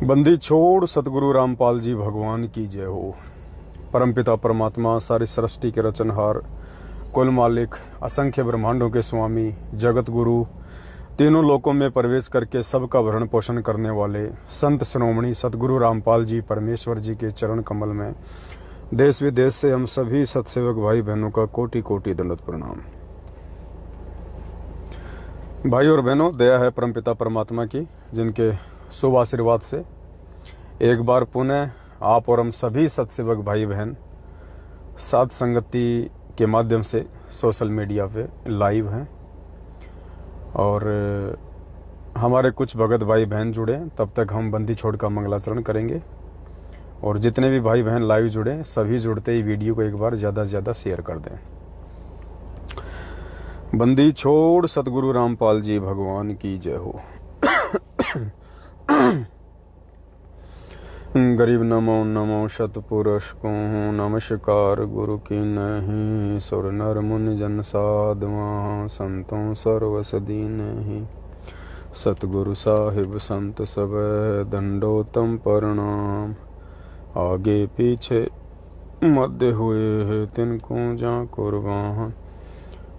बंदी छोड़ सतगुरु रामपाल जी भगवान की जय हो। परमपिता परमात्मा सारी सृष्टि के रचनहार, कुल मालिक, असंख्य ब्रह्मांडों के स्वामी, जगत गुरु, तीनों लोकों में प्रवेश करके सबका भरण पोषण करने वाले संत श्रोमणी सतगुरु रामपाल जी परमेश्वर जी के चरण कमल में देश विदेश से हम सभी सत्सेवक भाई बहनों का कोटि कोटि दंडवत प्रणाम। भाई और बहनों, दया है परमपिता परमात्मा की, जिनके शुभ आशीर्वाद से एक बार पुनः आप और हम सभी सत्सेवक भाई बहन साथ संगति के माध्यम से सोशल मीडिया पे लाइव हैं और हमारे कुछ भगत भाई बहन जुड़े। तब तक हम बंदी छोड़ का मंगलाचरण करेंगे और जितने भी भाई बहन लाइव जुड़े सभी जुड़ते ही वीडियो को एक बार ज़्यादा से ज़्यादा शेयर कर दें। बंदी छोड़ सतगुरु रामपाल जी भगवान की जय हो। गरीब नमो नमो शतपुरुष को नमस्कार गुरु की नहीं, सुर नर मुनि जन साधुआ संतों सर्वसदीन ही। सतगुरु साहिब संत सब दंडोतम प्रणाम, आगे पीछे मध्य हुए है तिनको जा कुर्बान।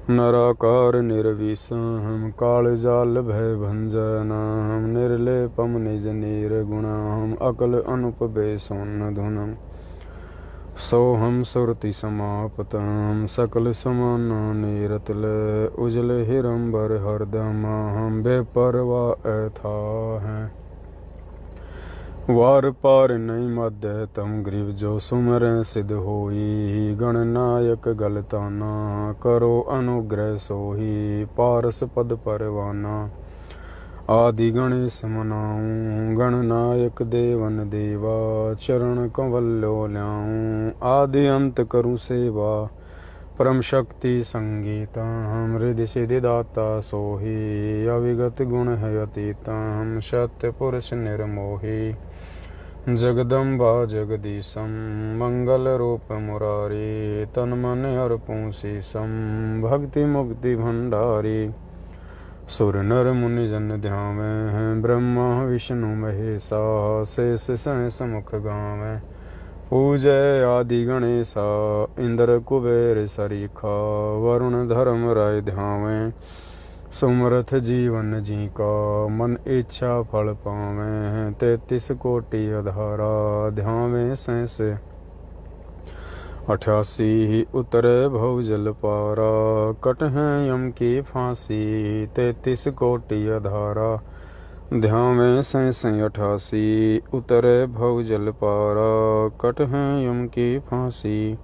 नराकार निर्विषम काल जाल भय भंजनम, निर्लेपम निज निर्गुणम अकल अनुपबे सोन्न धुनम। सोहम सुरति समापतम सकल समान निरतल, उजल हिरंबर हरदम हम बेपरवा ऐथा हैं। वार पार नहीं मध्य तम ग्रीव जो सुमरें सिद्ध होई, गणनायक गलताना करो अनुग्रह सोही। पारस पद परवाना आदि गणेश मनाऊं, गणनायक देवन देवा चरण कंवल्यो ल्याऊं। आदि अंत करूं सेवा परम शक्ति संगीता, हृदय सिद्धि दाता सोही। अविगत गुण है अतीता हम सत्य पुरुष निर्मोही। जगदम्बा जगदीशम मंगल रूप मुरारी, तन मन अर्पूं शीशम भक्ति मुक्ति भंडारी। सुर नर मुनि जन ध्यावें ब्रह्मा विष्णु महेशा, शेष सहस मुख गावें। पूजय आदि गणेशा इंद्र कुबेर सरीखा, वरुण धर्म राय ध्यावें। सुमरथ जीवन जी का मन इच्छा फल पावें। 33 कोटि अधारा ध्यावें सहस 88 उतरे भव जल पारा, कट है यम की फांसी। 33 कोटि अधारा ध्यावें सहस 88 उतरे भव जल पारा, कट है यम की फांसी।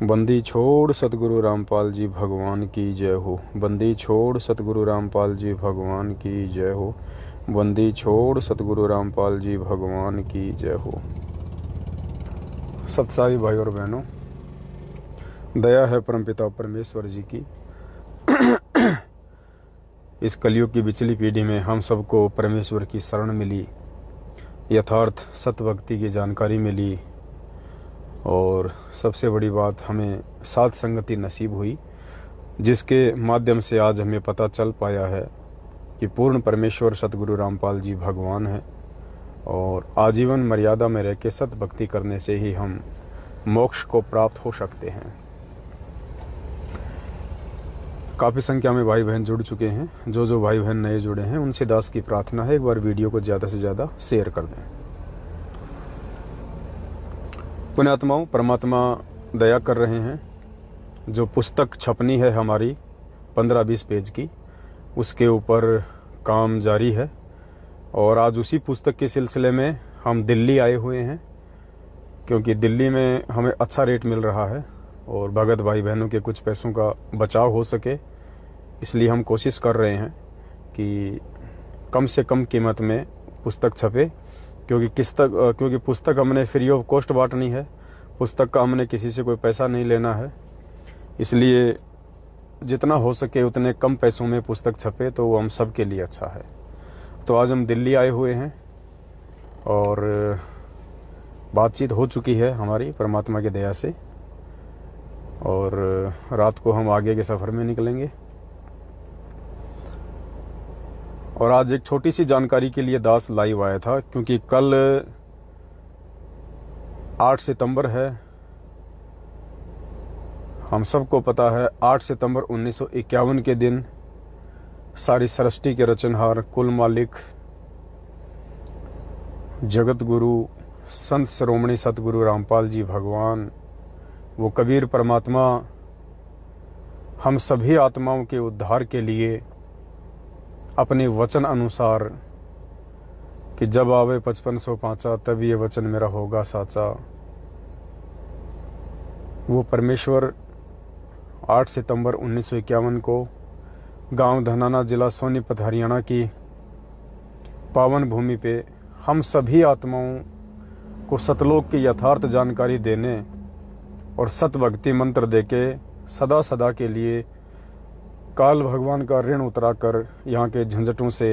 बंदी छोड़ सतगुरु रामपाल जी भगवान की जय हो। बंदी छोड़ सतगुरु रामपाल जी भगवान की जय हो। बंदी छोड़ सतगुरु रामपाल जी भगवान की जय हो। सत्साई भाई और बहनों, दया है परमपिता परमेश्वर जी की। इस कलयुग की बिचली पीढ़ी में हम सबको परमेश्वर की शरण मिली, यथार्थ सत भक्ति की जानकारी मिली और सबसे बड़ी बात हमें साथ संगति नसीब हुई, जिसके माध्यम से आज हमें पता चल पाया है कि पूर्ण परमेश्वर सतगुरु रामपाल जी भगवान है और आजीवन मर्यादा में रह के सत भक्ति करने से ही हम मोक्ष को प्राप्त हो सकते हैं। काफ़ी संख्या में भाई बहन जुड़ चुके हैं। जो भाई बहन नए जुड़े हैं उनसे दास की प्रार्थना है, एक बार वीडियो को ज़्यादा से ज़्यादा शेयर कर दें। पुण्यात्माओं, परमात्मा दया कर रहे हैं। जो पुस्तक छपनी है हमारी 15-20 पेज की, उसके ऊपर काम जारी है और आज उसी पुस्तक के सिलसिले में हम दिल्ली आए हुए हैं, क्योंकि दिल्ली में हमें अच्छा रेट मिल रहा है और भगत भाई बहनों के कुछ पैसों का बचाव हो सके, इसलिए हम कोशिश कर रहे हैं कि कम से कम कीमत में पुस्तक छपे, क्योंकि पुस्तक हमने फ्री ऑफ कॉस्ट बांटनी है। पुस्तक का हमने किसी से कोई पैसा नहीं लेना है, इसलिए जितना हो सके उतने कम पैसों में पुस्तक छपे तो वो हम सब के लिए अच्छा है। तो आज हम दिल्ली आए हुए हैं और बातचीत हो चुकी है हमारी परमात्मा की दया से और रात को हम आगे के सफ़र में निकलेंगे। और आज एक छोटी सी जानकारी के लिए दास लाइव आया था, क्योंकि कल 8 सितंबर है। हम सबको पता है 8 सितंबर 1951 के दिन सारी सृष्टि के रचनहार, कुल मालिक, जगत गुरु, संत शिरोमणि सतगुरु रामपाल जी भगवान, वो कबीर परमात्मा हम सभी आत्माओं के उद्धार के लिए अपने वचन अनुसार कि जब आवे 5500 पाँचा तब ये वचन मेरा होगा साचा, वो परमेश्वर 8 सितंबर 1951 को गांव धनाना, जिला सोनीपत, हरियाणा की पावन भूमि पे हम सभी आत्माओं को सतलोक की यथार्थ जानकारी देने और सत भक्ति मंत्र देके सदा सदा के लिए काल भगवान का ऋण उतराकर यहाँ के झंझटों से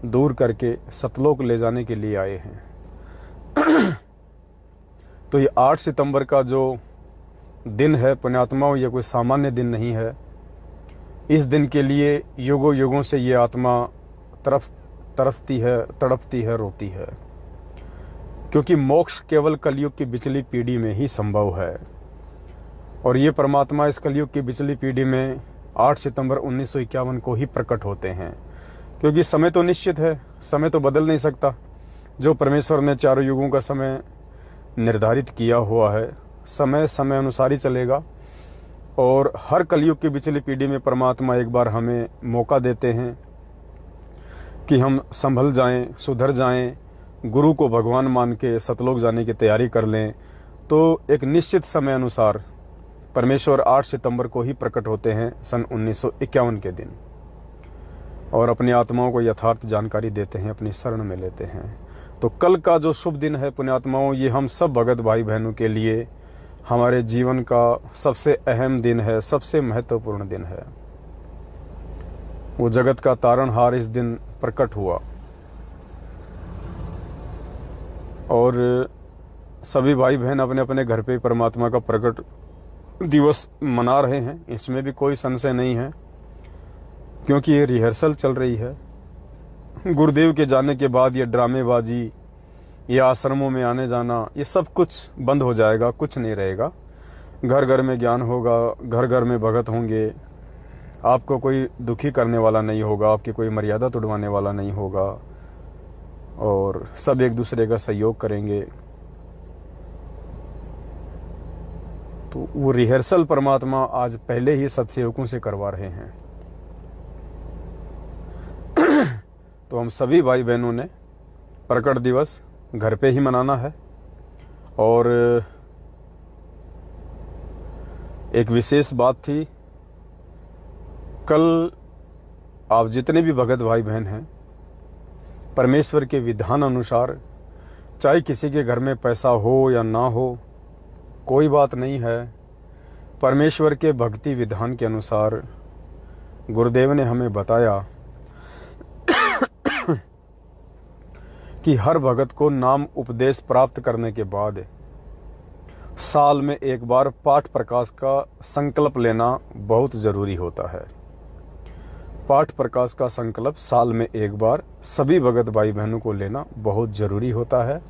दूर करके सतलोक ले जाने के लिए आए हैं। तो ये 8 सितंबर का जो दिन है पुण्यात्माओं, ये कोई सामान्य दिन नहीं है। इस दिन के लिए युगों युगों से ये आत्मा तरसती है, तड़पती है, रोती है, क्योंकि मोक्ष केवल कलयुग की बिचली पीढ़ी में ही संभव है। और ये परमात्मा इस कलयुग की बिचली पीढ़ी में 8 सितंबर 1951 को ही प्रकट होते हैं, क्योंकि समय तो निश्चित है, समय तो बदल नहीं सकता। जो परमेश्वर ने चारों युगों का समय निर्धारित किया हुआ है, समय समय अनुसार ही चलेगा। और हर कलयुग की बिचली पीढ़ी में परमात्मा एक बार हमें मौका देते हैं कि हम संभल जाएं, सुधर जाएं, गुरु को भगवान मान के सतलोक जाने की तैयारी कर लें। तो एक निश्चित समय अनुसार परमेश्वर 8 सितंबर को ही प्रकट होते हैं सन 1951 के दिन, और अपनी आत्माओं को यथार्थ जानकारी देते हैं, अपनी शरण में लेते हैं। तो कल का जो शुभ दिन है पुण्यात्माओं, ये हम सब भगत भाई बहनों के लिए हमारे जीवन का सबसे अहम दिन है, सबसे महत्वपूर्ण दिन है। वो जगत का तारणहार इस दिन प्रकट हुआ और सभी भाई बहन अपने अपने घर पे परमात्मा का प्रकट दिवस मना रहे हैं। इसमें भी कोई संशय नहीं है, क्योंकि ये रिहर्सल चल रही है। गुरुदेव के जाने के बाद ये ड्रामेबाजी, ये आश्रमों में आने जाना, ये सब कुछ बंद हो जाएगा, कुछ नहीं रहेगा। घर घर में ज्ञान होगा, घर घर में भगत होंगे, आपको कोई दुखी करने वाला नहीं होगा, आपकी कोई मर्यादा तोड़वाने वाला नहीं होगा, और सब एक दूसरे का सहयोग करेंगे। तो वो रिहर्सल परमात्मा आज पहले ही सत्सेवकों से करवा रहे हैं। तो हम सभी भाई बहनों ने प्रकट दिवस घर पे ही मनाना है। और एक विशेष बात थी, कल आप जितने भी भगत भाई बहन हैं, परमेश्वर के विधान अनुसार, चाहे किसी के घर में पैसा हो या ना हो, कोई बात नहीं है, परमेश्वर के भक्ति विधान के अनुसार गुरुदेव ने हमें बताया कि हर भगत को नाम उपदेश प्राप्त करने के बाद साल में एक बार पाठ प्रकाश का संकल्प लेना बहुत जरूरी होता है। पाठ प्रकाश का संकल्प साल में एक बार सभी भगत भाई बहनों को लेना बहुत जरूरी होता है।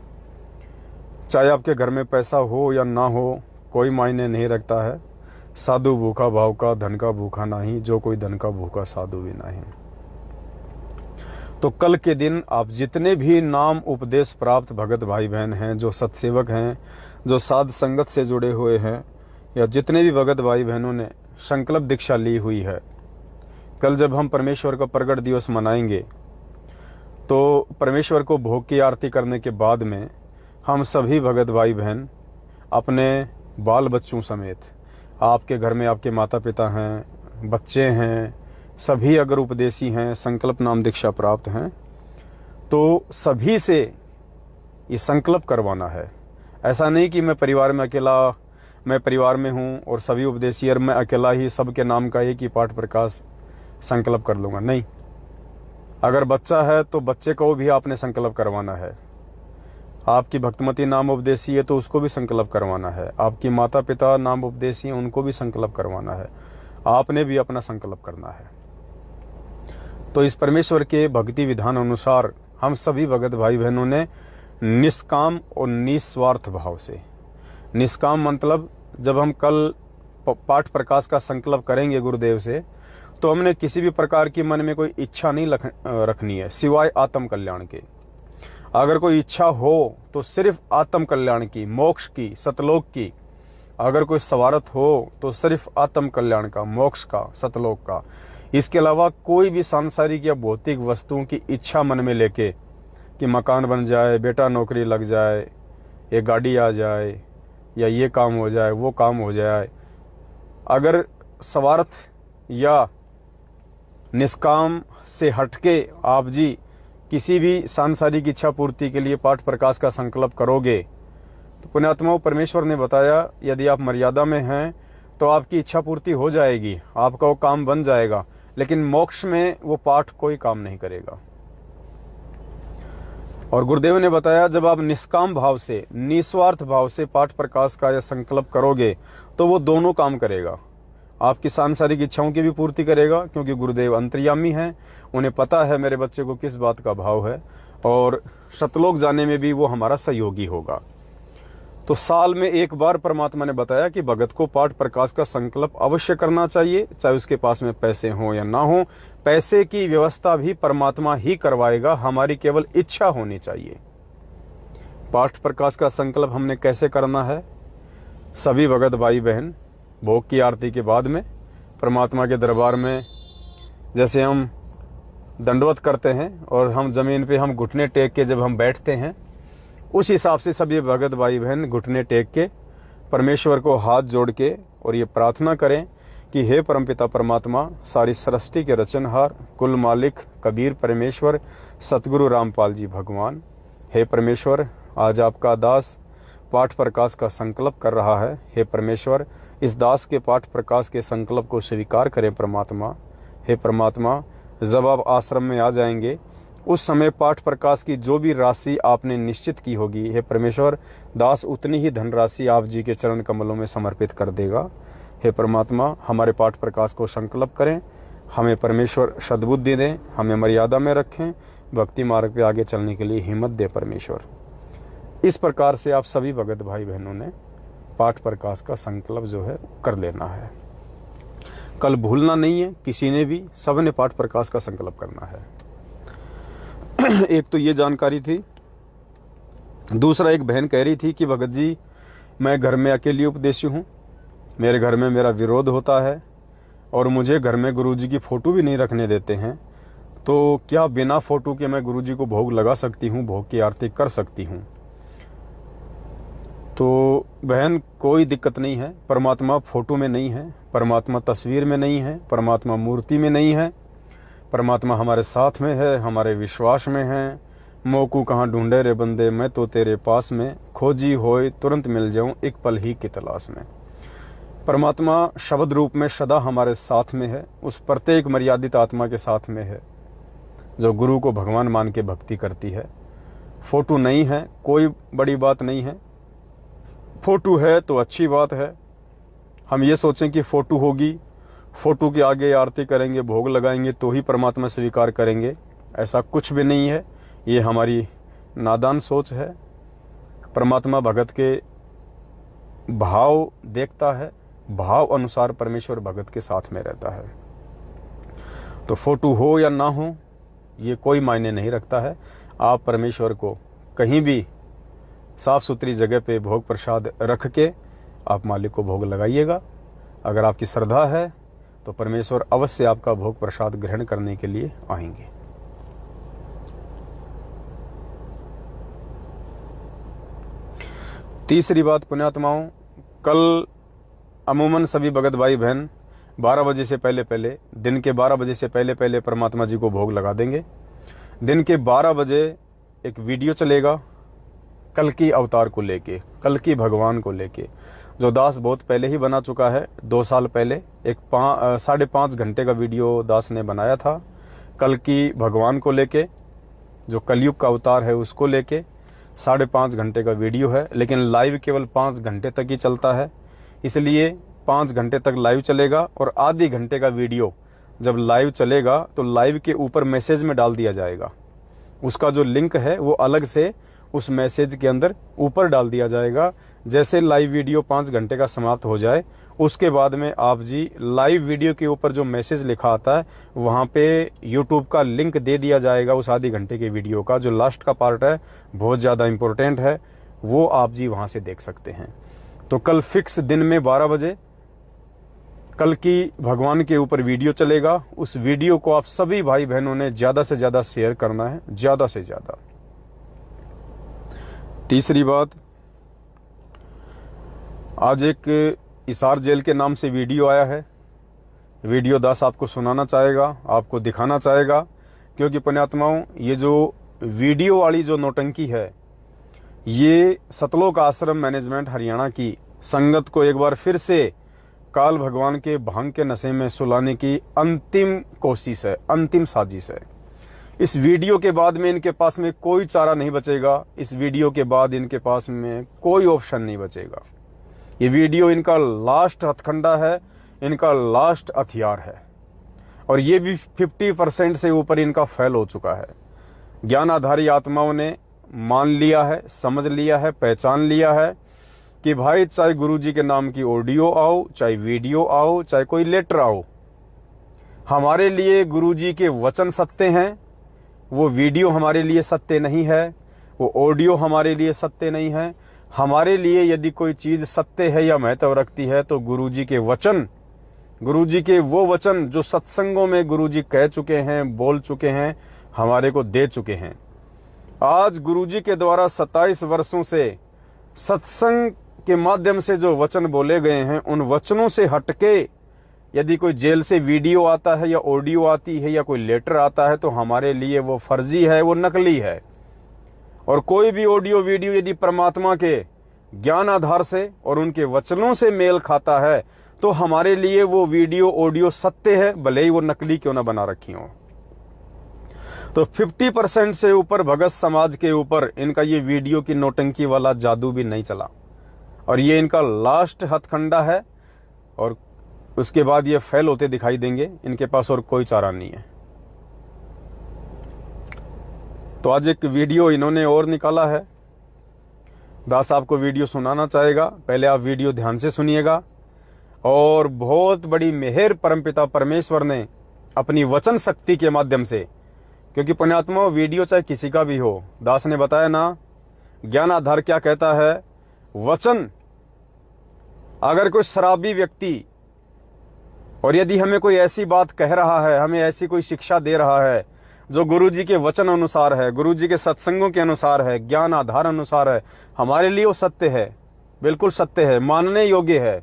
चाहे आपके घर में पैसा हो या ना हो, कोई मायने नहीं रखता है। साधु भूखा भाव का, धन का भूखा नहीं, जो कोई धन का भूखा साधु भी नहीं। तो कल के दिन आप जितने भी नाम उपदेश प्राप्त भगत भाई बहन हैं, जो सत्सेवक हैं, जो साध संगत से जुड़े हुए हैं, या जितने भी भगत भाई बहनों ने संकल्प दीक्षा ली हुई है, कल जब हम परमेश्वर का प्रगट दिवस मनाएंगे तो परमेश्वर को भोग की आरती करने के बाद में हम सभी भगत भाई बहन अपने बाल बच्चों समेत, आपके घर में आपके माता पिता हैं, बच्चे हैं, सभी अगर उपदेशी हैं, संकल्प नाम दीक्षा प्राप्त हैं, तो सभी से ये संकल्प करवाना है। ऐसा नहीं कि मैं परिवार में अकेला, मैं परिवार में हूँ और सभी उपदेशी, और मैं अकेला ही सबके नाम का एक ही पाठ प्रकाश संकल्प कर लूँगा। नहीं, अगर बच्चा है तो बच्चे को भी आपने संकल्प करवाना है। आपकी भक्तमती नाम उपदेशी है तो उसको भी संकल्प करवाना है। आपकी माता पिता नाम उपदेशी हैं, उनको भी संकल्प करवाना है। आपने भी अपना संकल्प करना है। तो इस परमेश्वर के भक्ति विधान अनुसार हम सभी भगत भाई बहनों ने निष्काम और निस्वार्थ भाव से, निष्काम मतलब जब हम कल पाठ प्रकाश का संकल्प करेंगे गुरुदेव से, तो हमने किसी भी प्रकार की मन में कोई इच्छा नहीं रखनी है सिवाय आत्म कल्याण के। अगर कोई इच्छा हो तो सिर्फ आत्म कल्याण की, मोक्ष की, सतलोक की। अगर कोई स्वार्थ हो तो सिर्फ आत्म कल्याण का, मोक्ष का, सतलोक का। इसके अलावा कोई भी सांसारिक या भौतिक वस्तुओं की इच्छा मन में लेके कि मकान बन जाए, बेटा नौकरी लग जाए, ये गाड़ी आ जाए, या ये काम हो जाए, वो काम हो जाए, अगर स्वार्थ या निष्काम से हटके आप जी किसी भी सांसारिक इच्छा पूर्ति के लिए पाठ प्रकाश का संकल्प करोगे, तो पुण्यात्माओं परमेश्वर ने बताया यदि आप मर्यादा में हैं तो आपकी इच्छा पूर्ति हो जाएगी, आपका वो काम बन जाएगा, लेकिन मोक्ष में वो पाठ कोई काम नहीं करेगा। और गुरुदेव ने बताया जब आप निष्काम भाव से, निस्वार्थ भाव से पाठ प्रकाश का यह संकल्प करोगे तो वो दोनों काम करेगा। आपकी सांसारिक इच्छाओं की भी पूर्ति करेगा, क्योंकि गुरुदेव अंतर्यामी हैं, उन्हें पता है मेरे बच्चे को किस बात का भाव है, और सतलोक जाने में भी वो हमारा सहयोगी होगा। तो साल में एक बार परमात्मा ने बताया कि भगत को पाठ प्रकाश का संकल्प अवश्य करना चाहिए, चाहे उसके पास में पैसे हों या ना हो। पैसे की व्यवस्था भी परमात्मा ही करवाएगा, हमारी केवल इच्छा होनी चाहिए। पाठ प्रकाश का संकल्प हमने कैसे करना है? सभी भगत भाई बहन भोग की आरती के बाद में परमात्मा के दरबार में जैसे हम दंडवत करते हैं और हम जमीन पे हम घुटने टेक के जब हम बैठते हैं, उस हिसाब से सभी भगत भाई बहन घुटने टेक के परमेश्वर को हाथ जोड़ के और ये प्रार्थना करें कि हे परमपिता परमात्मा, सारी सृष्टि के रचनहार, कुल मालिक, कबीर परमेश्वर, सतगुरु रामपाल जी भगवान, हे परमेश्वर, आज आपका दास पाठ प्रकाश का संकल्प कर रहा है। हे परमेश्वर, इस दास के पाठ प्रकाश के संकल्प को स्वीकार करें परमात्मा। हे परमात्मा, जब आप आश्रम में आ जाएंगे उस समय पाठ प्रकाश की जो भी राशि आपने निश्चित की होगी, हे परमेश्वर, दास उतनी ही धनराशि आप जी के चरण कमलों में समर्पित कर देगा। हे परमात्मा, हमारे पाठ प्रकाश को संकल्प करें, हमें परमेश्वर सद्बुद्धि दें, हमें मर्यादा में रखें, भक्ति मार्ग पे आगे चलने के लिए हिम्मत दे परमेश्वर। इस प्रकार से आप सभी भगत भाई बहनों ने पाठ प्रकाश का संकल्प जो है कर लेना है। कल भूलना नहीं है किसी ने भी, सब ने पाठ प्रकाश का संकल्प करना है। एक तो ये जानकारी थी। दूसरा, एक बहन कह रही थी कि भगत जी मैं घर में अकेली उपदेशी हूँ, मेरे घर में मेरा विरोध होता है और मुझे घर में गुरुजी की फोटो भी नहीं रखने देते हैं, तो क्या बिना फोटो के मैं गुरुजी को भोग लगा सकती हूँ, भोग की आरती कर सकती हूँ? तो बहन कोई दिक्कत नहीं है। परमात्मा फोटो में नहीं है, परमात्मा तस्वीर में नहीं है, परमात्मा मूर्ति में नहीं है, परमात्मा हमारे साथ में है, हमारे विश्वास में है। मोकू कहाँ ढूंढे रे बंदे, मैं तो तेरे पास में, खोजी होए तुरंत मिल जाऊं एक पल ही की तलाश में। परमात्मा शब्द रूप में सदा हमारे साथ में है, उस प्रत्येक मर्यादित आत्मा के साथ में है जो गुरु को भगवान मान के भक्ति करती है। फोटो नहीं है कोई बड़ी बात नहीं है, फोटो है तो अच्छी बात है। हम ये सोचें कि फोटो होगी, फोटो के आगे आरती करेंगे, भोग लगाएंगे तो ही परमात्मा स्वीकार करेंगे, ऐसा कुछ भी नहीं है। ये हमारी नादान सोच है। परमात्मा भगत के भाव देखता है, भाव अनुसार परमेश्वर भगत के साथ में रहता है। तो फोटो हो या ना हो ये कोई मायने नहीं रखता है। आप परमेश्वर को कहीं भी साफ सुथरी जगह पे भोग प्रसाद रख के आप मालिक को भोग लगाइएगा। अगर आपकी श्रद्धा है तो परमेश्वर अवश्य आपका भोग प्रसाद ग्रहण करने के लिए आएंगे। तीसरी बात पुण्यात्माओं, कल अमूमन सभी भगत भाई बहन 12 बजे से पहले दिन के 12 बजे से पहले परमात्मा जी को भोग लगा देंगे। दिन के 12 बजे एक वीडियो चलेगा कल की अवतार को लेके, कल की भगवान को लेके, जो दास बहुत पहले ही बना चुका है। 2 साल पहले एक 5.5 घंटे का वीडियो दास ने बनाया था कल की भगवान को लेके, जो कलयुग का अवतार है उसको लेके। 5.5 घंटे का वीडियो है, लेकिन लाइव केवल 5 घंटे तक ही चलता है, इसलिए 5 घंटे तक लाइव चलेगा और आधे घंटे का वीडियो जब लाइव चलेगा तो लाइव के ऊपर मैसेज में डाल दिया जाएगा। उसका जो लिंक है वो अलग से उस मैसेज के अंदर ऊपर डाल दिया जाएगा। जैसे लाइव वीडियो 5 घंटे का समाप्त हो जाए, उसके बाद में आप जी लाइव वीडियो के ऊपर जो मैसेज लिखा आता है वहाँ पे यूट्यूब का लिंक दे दिया जाएगा उस आधे घंटे के वीडियो का। जो लास्ट का पार्ट है बहुत ज़्यादा इम्पोर्टेंट है, वो आप जी वहाँ से देख सकते हैं। तो कल फिक्स दिन में 12 बजे कल की भगवान के ऊपर वीडियो चलेगा। उस वीडियो को आप सभी भाई बहनों ने ज़्यादा से ज़्यादा शेयर करना है, ज़्यादा से ज़्यादा। तीसरी बात, आज एक इसार जेल के नाम से वीडियो आया है। वीडियो दास आपको सुनाना चाहेगा, आपको दिखाना चाहेगा, क्योंकि पुण्यात्माओं ये जो वीडियो वाली जो नौटंकी है ये सतलोक आश्रम मैनेजमेंट हरियाणा की संगत को एक बार फिर से काल भगवान के भांग के नशे में सुलाने की अंतिम कोशिश है, अंतिम साजिश है। इस वीडियो के बाद में इनके पास में कोई चारा नहीं बचेगा। इस वीडियो के बाद इनके पास में कोई ऑप्शन नहीं बचेगा। ये वीडियो इनका लास्ट हथकंडा है, इनका लास्ट हथियार है, और ये भी 50% से ऊपर इनका फेल हो चुका है। ज्ञान आधारी आत्माओं ने मान लिया है, समझ लिया है, पहचान लिया है कि भाई चाहे गुरुजी के नाम की ऑडियो आओ, चाहे वीडियो आओ, चाहे कोई लेटर आओ, हमारे लिए गुरुजी के वचन सत्य हैं। वो वीडियो हमारे लिए सत्य नहीं है, वो ऑडियो हमारे लिए सत्य नहीं है। हमारे लिए यदि कोई चीज सत्य है या महत्व रखती है तो गुरुजी के वचन, गुरुजी के वो वचन जो सत्संगों में गुरुजी कह चुके हैं, बोल चुके हैं, हमारे को दे चुके हैं। आज गुरुजी के द्वारा 27 वर्षों से सत्संग के माध्यम से जो वचन बोले गए हैं, उन वचनों से हटके यदि कोई जेल से वीडियो आता है या ऑडियो आती है या कोई लेटर आता है तो हमारे लिए वो फर्जी है, वो नकली है। और कोई भी ऑडियो वीडियो यदि परमात्मा के ज्ञान आधार से और उनके वचनों से मेल खाता है तो हमारे लिए वो वीडियो ऑडियो सत्य है, भले ही वो नकली क्यों ना बना रखी हो। तो 50% से ऊपर भगत समाज के ऊपर इनका ये वीडियो की नौटंकी वाला जादू भी नहीं चला, और ये इनका लास्ट हथकंडा है, और उसके बाद ये फेल होते दिखाई देंगे। इनके पास और कोई चारा नहीं है। तो आज एक वीडियो इन्होंने और निकाला है। दास आपको वीडियो सुनाना चाहेगा, पहले आप वीडियो ध्यान से सुनिएगा। और बहुत बड़ी मेहर परमपिता परमेश्वर ने अपनी वचन शक्ति के माध्यम से, क्योंकि पुण्यात्मा वीडियो चाहे किसी का भी हो, दास ने बताया ना ज्ञान आधार क्या कहता है, वचन अगर कोई शराबी व्यक्ति और यदि हमें कोई ऐसी बात कह रहा है, हमें ऐसी कोई शिक्षा दे रहा है जो गुरुजी के वचन अनुसार है, गुरुजी के सत्संगों के अनुसार है, ज्ञान आधार अनुसार है, हमारे लिए वो सत्य है, बिल्कुल सत्य है, मानने योग्य है।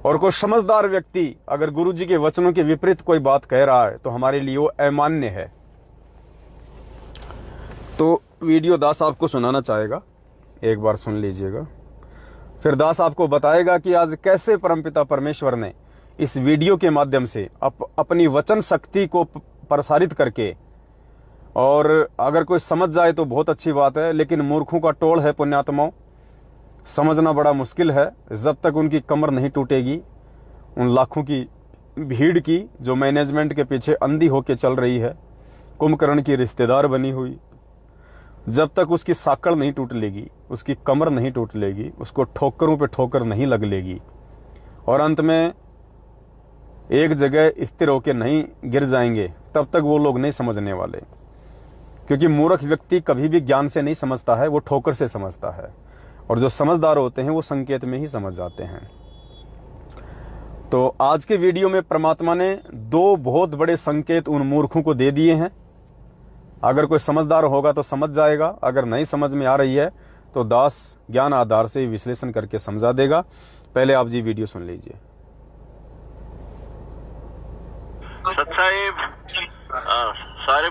और कोई समझदार व्यक्ति अगर गुरुजी के वचनों के विपरीत कोई बात कह रहा है तो हमारे लिए वो अमान्य है। तो वीडियो दास आपको सुनाना चाहेगा, एक बार सुन लीजिएगा। फिर दास आपको बताएगा कि आज कैसे परमपिता परमेश्वर ने इस वीडियो के माध्यम से अपनी वचन शक्ति को प्रसारित करके, और अगर कोई समझ जाए तो बहुत अच्छी बात है, लेकिन मूर्खों का टोल है पुण्यात्माओं, समझना बड़ा मुश्किल है। जब तक उनकी कमर नहीं टूटेगी, उन लाखों की भीड़ की जो मैनेजमेंट के पीछे अंधी होके चल रही है, कुंभकर्ण की रिश्तेदार बनी हुई, जब तक उसकी साकड़ नहीं टूट लेगी, उसकी कमर नहीं टूट लेगी, उसको ठोकरों पे ठोकर नहीं लग लेगी, और अंत में एक जगह स्थिर होकर नहीं गिर जाएंगे, तब तक वो लोग नहीं समझने वाले। क्योंकि मूर्ख व्यक्ति कभी भी ज्ञान से नहीं समझता है, वो ठोकर से समझता है, और जो समझदार होते हैं वो संकेत में ही समझ जाते हैं। तो आज के वीडियो में परमात्मा ने 2 बहुत बड़े संकेत उन मूर्खों को दे दिए हैं। अगर कोई समझदार होगा तो समझ जाएगा, अगर नहीं समझ में आ रही है तो दास ज्ञान आधार से विश्लेषण करके समझा देगा। पहले आप जी वीडियो सुन लीजिए। सच्चाई सारे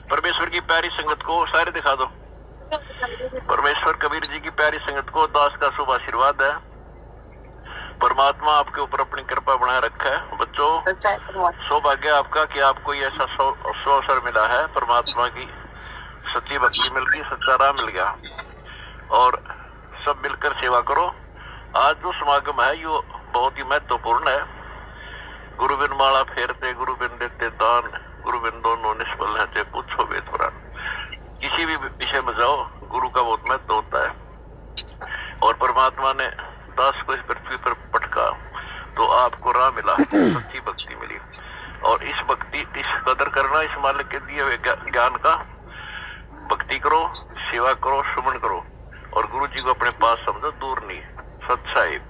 परमेश्वर की प्यारी संगत को सारे दिखा दो। परमेश्वर कबीर जी की प्यारी संगत को दास का शुभ आशीर्वाद है। परमात्मा आपके ऊपर अपनी कृपा बनाए रखा है। बच्चों, सौभाग्य आपका कि आपको ये ऐसा अवसर मिला है, परमात्मा की सच्ची भक्ति मिल गई, सच्चा राह मिल गया, और सब मिलकर सेवा करो। आज जो समागम है ये बहुत ही महत्वपूर्ण है। गुरु बिन माला फेरते गुरु बिन देते दान, गुरु बिन दोनों निष्फल है, चाहे पूछो वेद पुराण। किसी भी विषय में जाओ गुरु का बहुत महत्व होता है। और परमात्मा ने दास को इस पृथ्वी पर पटका तो आपको राह मिला, सच्ची भक्ति मिली। और इस भक्ति, इस कदर करना, इस मालिक के दिए हुए ज्ञान का भक्ति करो, सेवा करो, सुमन करो और गुरु जी को अपने पास समझो, दूर नहीं। सत साहिब।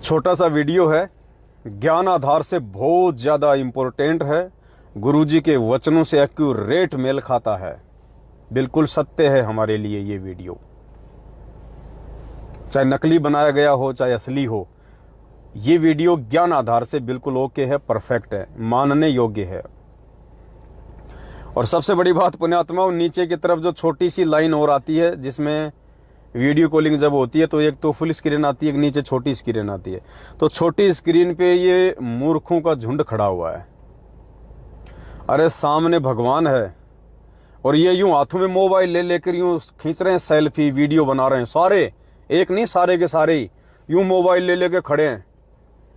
छोटा सा वीडियो है, ज्ञान आधार से बहुत ज्यादा इंपॉर्टेंट है, गुरुजी के वचनों से एक्यूरेट मेल खाता है, बिल्कुल सत्य है हमारे लिए ये वीडियो। चाहे नकली बनाया गया हो चाहे असली हो, ये वीडियो ज्ञान आधार से बिल्कुल ओके है, परफेक्ट है, मानने योग्य है। और सबसे बड़ी बात पुण्यात्माओं, नीचे की तरफ जो छोटी सी लाइन और आती है जिसमें वीडियो कॉलिंग जब होती है तो एक तो फुल स्क्रीन आती है, एक नीचे छोटी स्क्रीन आती है। तो छोटी स्क्रीन पे ये मूर्खों का झुंड खड़ा हुआ है। अरे सामने भगवान है और ये यूं हाथों में मोबाइल ले लेकर यूं खींच रहे हैं, सेल्फी वीडियो बना रहे हैं। सारे, एक नहीं सारे के सारे ही यूं मोबाइल ले लेकर खड़े हैं,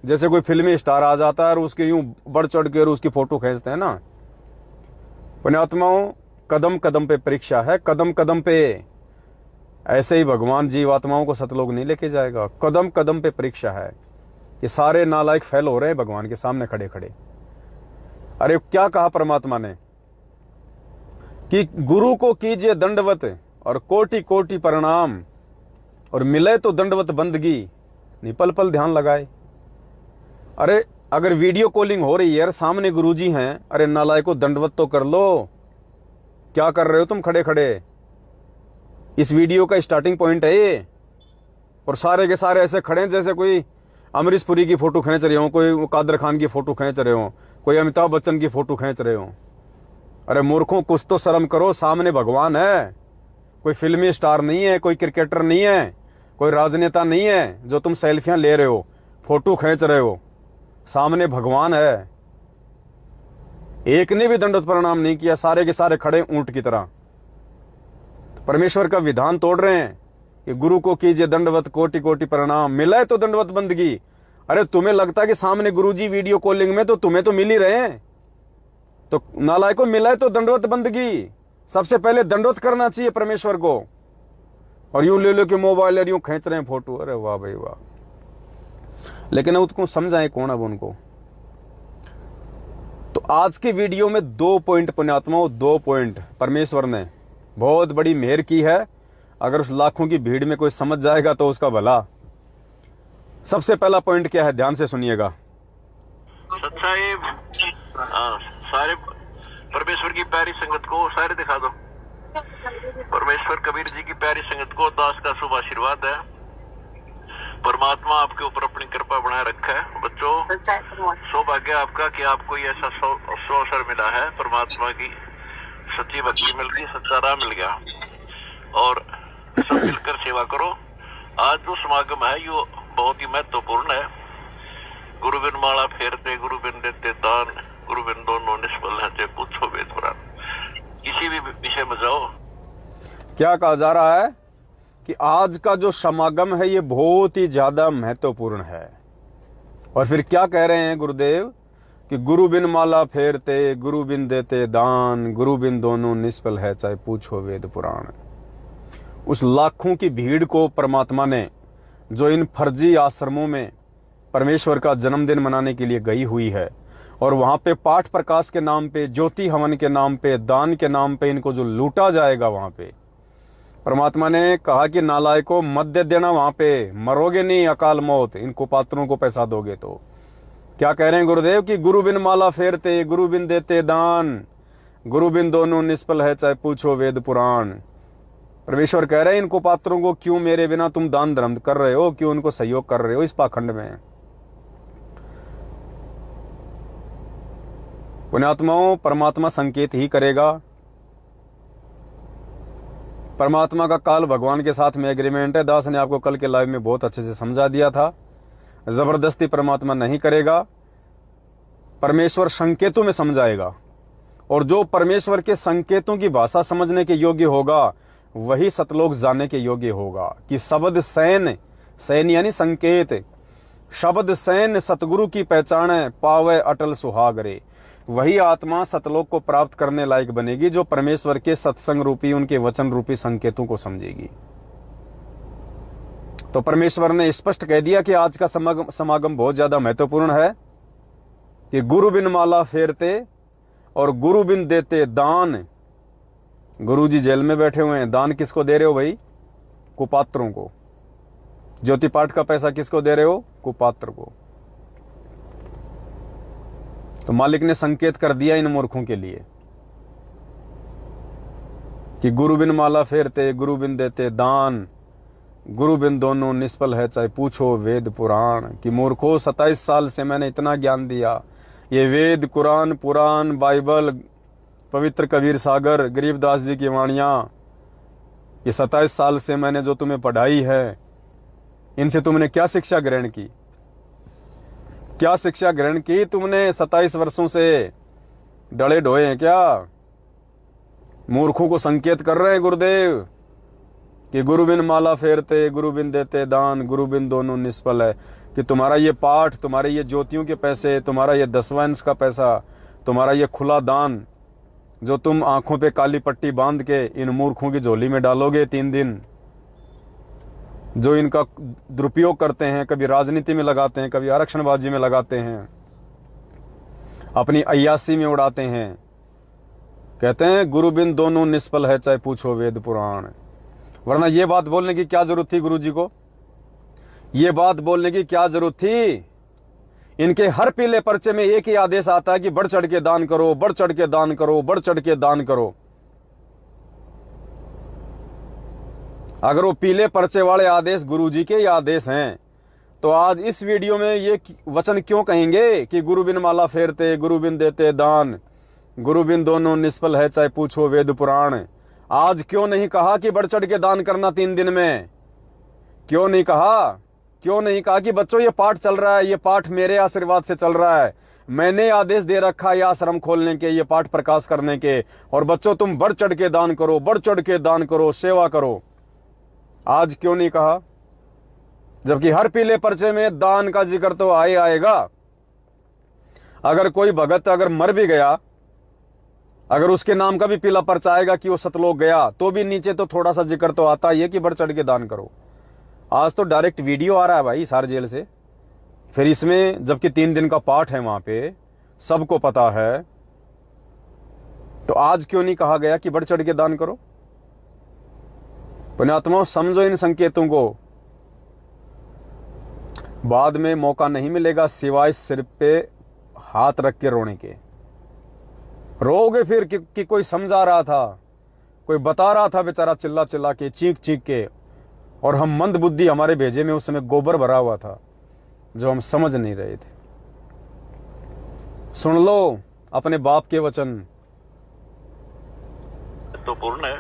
जैसे कोई फिल्मी स्टार आ जाता है और उसके यूं बढ़ चढ़ के उसकी फोटो खींचते हैं ना। पुण्यात्माओं, कदम कदम पे परीक्षा है, कदम कदम पे। ऐसे ही भगवान जीवात्माओं को सतलोक नहीं लेके जाएगा, कदम कदम पे परीक्षा है। ये सारे नालायक फेल हो रहे हैं भगवान के सामने खड़े खड़े। अरे क्या कहा परमात्मा ने कि गुरु को कीजिए दंडवत और कोटि कोटि प्रणाम, और मिले तो दंडवत बंदगी, नहीं पल पल ध्यान लगाए। अरे अगर वीडियो कॉलिंग हो रही है यार, सामने गुरुजी हैं, अरे नालायकों दंडवत तो कर लो। क्या कर रहे हो तुम खड़े खड़े? इस वीडियो का स्टार्टिंग पॉइंट है ये। और सारे के सारे ऐसे खड़े हैं जैसे कोई अमरीश पुरी की फोटो खींच रहे हो, कोई कादर खान की फोटो खींच रहे हो, कोई अमिताभ बच्चन की फोटो खींच रहे हो। अरे मूर्खों, कुछ तो शर्म करो, सामने भगवान है, कोई फिल्मी स्टार नहीं है, कोई क्रिकेटर नहीं है, कोई राजनेता नहीं है जो तुम सेल्फियां ले रहे हो, फोटो खींच रहे हो। सामने भगवान है। एक ने भी दंडवत प्रणाम नहीं किया, सारे के सारे खड़े ऊंट की तरह। परमेश्वर का विधान तोड़ रहे हैं कि गुरु को कीजिए दंडवत कोटि कोटि प्रणाम, मिला है तो दंडवत बंदगी। अरे तुम्हें लगता है कि सामने गुरुजी वीडियो कॉलिंग में तो तुम्हें तो मिल ही रहे हैं, तो नालायकों मिला है तो दंडवत बंदगी। सबसे पहले दंडवत करना चाहिए परमेश्वर को, और यूं ले लो कि मोबाइल यूं खींच रहे हैं फोटो। अरे वाह भाई वाह। लेकिन उसको समझाएं कौन अब उनको। तो आज के वीडियो में 2 पॉइंट पुण्यात्माओं, 2 पॉइंट परमेश्वर ने बहुत बड़ी मेहर की है। अगर उस लाखों की भीड़ में कोई समझ जाएगा तो उसका भला। सबसे पहला पॉइंट क्या है, ध्यान से सुनिएगा। सच्चाई सारे परमेश्वर की प्यारी संगत को सारे दिखा दो। परमेश्वर कबीर जी की प्यारी संगत को दास का शुभ आशीर्वाद है। परमात्मा आपके ऊपर अपनी कृपा बनाए रखा है। बच्चों, सौभाग्य आपका कि आपको ये ऐसा अवसर मिला है, परमात्मा की सच्ची भक्ति मिल गई, सच्चा राह मिल गया, और सब मिलकर सेवा करो। आज जो समागम है ये बहुत ही महत्वपूर्ण है। गुरु बिन माला फेरते गुरु बिन देते दान, गुरु बिन दोनों निष्फल है, चाहे पूछो वेद पुराण। किसी भी विषय में जाओ। क्या कहा जा रहा है कि आज का जो समागम है ये बहुत ही ज्यादा महत्वपूर्ण है। और फिर क्या कह रहे हैं गुरुदेव कि गुरु बिन माला फेरते गुरु बिन देते दान, गुरु बिन दोनों निष्फल है, चाहे पूछो वेद पुराण। उस लाखों की भीड़ को परमात्मा ने, जो इन फर्जी आश्रमों में परमेश्वर का जन्मदिन मनाने के लिए गई हुई है, और वहां पे पाठ प्रकाश के नाम पे, ज्योति हवन के नाम पे, दान के नाम पे इनको जो लूटा जाएगा, वहां पे परमात्मा ने कहा कि नालायकों मत दे देना, वहां पे मरोगे नहीं अकाल मौत, इनको पात्रों को पैसा दोगे तो। क्या कह रहे हैं गुरुदेव कि गुरु बिन माला फेरते गुरु बिन देते दान, गुरु बिन दोनों निष्फल है, चाहे पूछो वेद पुराण। परमेश्वर कह रहे हैं इनको पात्रों को क्यों मेरे बिना तुम दान धर्म कर रहे हो, क्यों उनको सहयोग कर रहे हो इस पाखंड में। पुण्यात्माओं, परमात्मा संकेत ही करेगा। परमात्मा का काल भगवान के साथ में एग्रीमेंट है। दास ने आपको कल के लाइव में बहुत अच्छे से समझा दिया था। जबरदस्ती परमात्मा नहीं करेगा, परमेश्वर संकेतों में समझाएगा, और जो परमेश्वर के संकेतों की भाषा समझने के योग्य होगा वही सतलोक जाने के योग्य होगा। कि शब्द सैन, सैन यानी संकेत, शब्द सैन सतगुरु की पहचाने, पावे अटल सुहाग रे। वही आत्मा सतलोक को प्राप्त करने लायक बनेगी जो परमेश्वर के सत्संग रूपी, उनके वचन रूपी संकेतों को समझेगी। तो परमेश्वर ने स्पष्ट कह दिया कि आज का समागम बहुत ज्यादा महत्वपूर्ण है कि गुरु बिन माला फेरते और गुरु बिन देते दान। गुरु जी जेल में बैठे हुए हैं, दान किसको दे रहे हो भाई? कुपात्रों को। ज्योति पाठ का पैसा किसको दे रहे हो? कुपात्र को। तो मालिक ने संकेत कर दिया इन मूर्खों के लिए कि गुरु बिन माला फेरते, गुरु बिन देते दान, गुरु बिन दोनों निष्फल है चाहे पूछो वेद पुराण। कि मूर्खों, 27 साल से मैंने इतना ज्ञान दिया, ये वेद, कुरान, पुराण, बाइबल, पवित्र कबीर सागर, गरीबदास जी की वाणियां, ये 27 साल से मैंने जो तुम्हें पढ़ाई है, इनसे तुमने क्या शिक्षा ग्रहण की? क्या शिक्षा ग्रहण की तुमने? 27 वर्षों से डले ढोए हैं क्या? मूर्खों को संकेत कर रहे हैं गुरुदेव कि गुरु बिन माला फेरते, गुरु बिन देते दान, गुरु बिन दोनों निष्फल है। कि तुम्हारा ये पाठ, तुम्हारे ये ज्योतियों के पैसे, तुम्हारा ये 10वां अंश का पैसा, तुम्हारा ये खुला दान जो तुम आंखों पे काली पट्टी बांध के इन मूर्खों की झोली में डालोगे 3 दिन, जो इनका दुरुपयोग करते हैं, कभी राजनीति में लगाते हैं, कभी आरक्षणबाजी में लगाते हैं, अपनी अय्यासी में उड़ाते हैं। कहते हैं गुरु बिन दोनों निष्फल है चाहे पूछो वेद पुराण। वरना ये बात बोलने की क्या जरूरत थी गुरु जी को? ये बात बोलने की क्या जरूरत थी? इनके हर पीले पर्चे में एक ही आदेश आता है कि बढ़ चढ़ के दान करो, बढ़ चढ़ के दान करो, बढ़ चढ़ के दान करो। अगर वो पीले पर्चे वाले आदेश गुरु जी के आदेश हैं, तो आज इस वीडियो में ये वचन क्यों कहेंगे कि गुरु बिन माला फेरते, गुरु बिन देते दान, गुरु बिन दोनों निष्फल है चाहे पूछो वेद पुराण। आज क्यों नहीं कहा कि बढ़ चढ़ के दान करना 3 दिन में? क्यों नहीं कहा? क्यों नहीं कहा कि बच्चों ये पाठ चल रहा है, ये पाठ मेरे आशीर्वाद से चल रहा है, मैंने आदेश दे रखा है आश्रम खोलने के, ये पाठ प्रकाश करने के, और बच्चों तुम बढ़ चढ़ के दान करो, बढ़ चढ़ के दान करो, सेवा करो। आज क्यों नहीं कहा? जबकि हर पीले पर्चे में दान का जिक्र तो आएगा। अगर कोई भगत अगर मर भी गया, अगर उसके नाम का भी पीला पर्चा आएगा कि वो सतलोक गया, तो भी नीचे तो थोड़ा सा जिक्र तो आता ही है कि बढ़ चढ़ के दान करो। आज तो डायरेक्ट वीडियो आ रहा है भाई सार जेल से, फिर इसमें जबकि 3 दिन का पाठ है, वहां पे सबको पता है, तो आज क्यों नहीं कहा गया कि बढ़ चढ़ के दान करो? पुण्यात्माओं, समझो इन संकेतों को। बाद में मौका नहीं मिलेगा सिवाय सिर पे हाथ रख के रोने के। रोगे फिर कि कोई समझा रहा था, कोई बता रहा था बेचारा चिल्ला चिल्ला के, चीख चीख के, और हम मंद बुद्धि, हमारे भेजे में उस समय गोबर भरा हुआ था जो हम समझ नहीं रहे थे। सुन लो अपने बाप के वचन। तो पूर्ण है।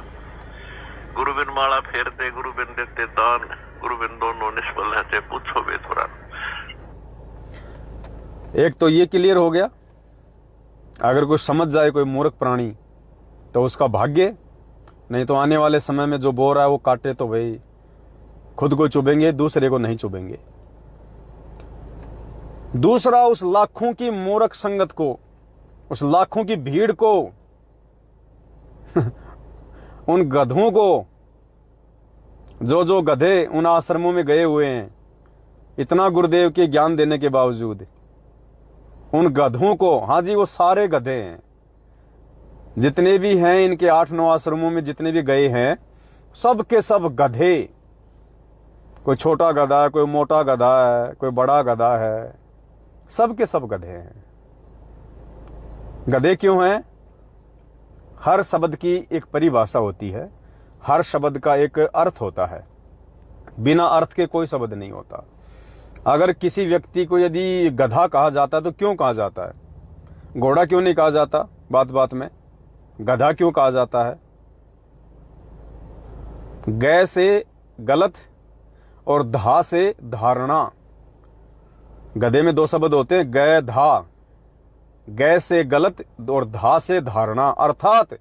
गुरु बिन माला फेरते, गुरु बिन देते दान, गुरु बिन दोनों निष्फल है चाहे पूछो वेद पुराण। एक तो ये क्लियर हो गया। अगर कोई समझ जाए कोई मूर्ख प्राणी तो उसका भाग्य, नहीं तो आने वाले समय में जो बो रहा है वो काटे तो भाई खुद को चुभेंगे, दूसरे को नहीं चुभेंगे। दूसरा, उस लाखों की मूर्ख संगत को, उस लाखों की भीड़ को उन गधों को, जो गधे उन आश्रमों में गए हुए हैं, इतना गुरुदेव के ज्ञान देने के बावजूद उन गधों को, हाँ जी वो सारे गधे हैं जितने भी हैं इनके 8-9 आश्रमों में, जितने भी गए हैं सब के सब गधे। कोई छोटा गधा है, कोई मोटा गधा है, कोई बड़ा गधा है, सब के सब गधे हैं। गधे क्यों हैं? हर शब्द की एक परिभाषा होती है, हर शब्द का एक अर्थ होता है, बिना अर्थ के कोई शब्द नहीं होता। अगर किसी व्यक्ति को यदि गधा कहा जाता है तो क्यों कहा जाता है? घोड़ा क्यों नहीं कहा जाता? बात बात में गधा क्यों कहा जाता है? गै से गलत और धा से धारणा। गधे में 2 शब्द होते हैं, गै धा। गै से गलत और धा से धारणा, अर्थात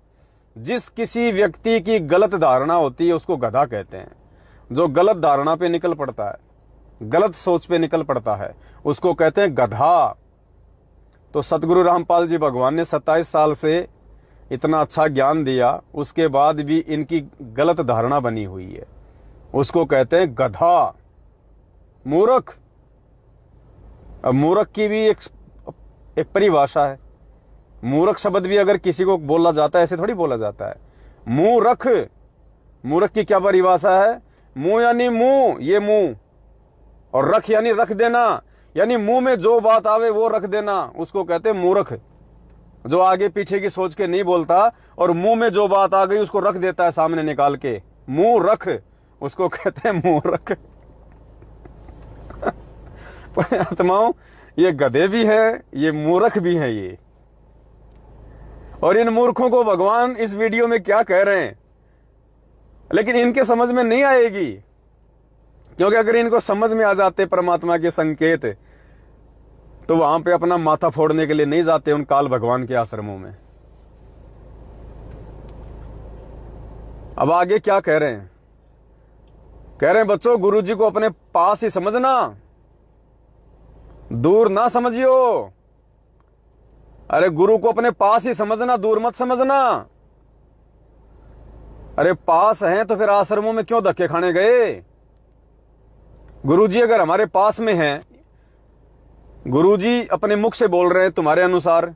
जिस किसी व्यक्ति की गलत धारणा होती है उसको गधा कहते हैं, जो गलत धारणा पे निकल पड़ता है। गलत सोच पे निकल पड़ता है, उसको कहते हैं गधा। तो सतगुरु रामपाल जी भगवान ने 27 साल से इतना अच्छा ज्ञान दिया, उसके बाद भी इनकी गलत धारणा बनी हुई है, उसको कहते हैं गधा, मूर्ख। अब मूर्ख की भी एक परिभाषा है। मूर्ख शब्द भी अगर किसी को बोला जाता है, ऐसे थोड़ी बोला जाता है। मूर्ख, मूर्ख की क्या परिभाषा है? मुंह यानी मुंह, ये मुंह, और रख यानी रख देना, यानी मुंह में जो बात आवे वो रख देना, उसको कहते हैं मूर्ख। जो आगे पीछे की सोच के नहीं बोलता और मुंह में जो बात आ गई उसको रख देता है सामने निकाल के, मुंह रख, उसको कहते हैं मूर्ख। आत्माओं, ये गधे भी है, ये मूर्ख भी है ये। और इन मूर्खों को भगवान इस वीडियो में क्या कह रहे हैं, लेकिन इनके समझ में नहीं आएगी, क्योंकि अगर इनको समझ में आ जाते परमात्मा के संकेत, तो वहां पे अपना माथा फोड़ने के लिए नहीं जाते उन काल भगवान के आश्रमों में। अब आगे क्या कह रहे हैं? कह रहे हैं बच्चों, गुरु जी को अपने पास ही समझना, दूर ना समझियो। अरे गुरु को अपने पास ही समझना, दूर मत समझना। अरे पास हैं तो फिर आश्रमों में क्यों धक्के खाने गए? गुरु जी अगर हमारे पास में हैं, गुरु जी अपने मुख से बोल रहे हैं तुम्हारे अनुसार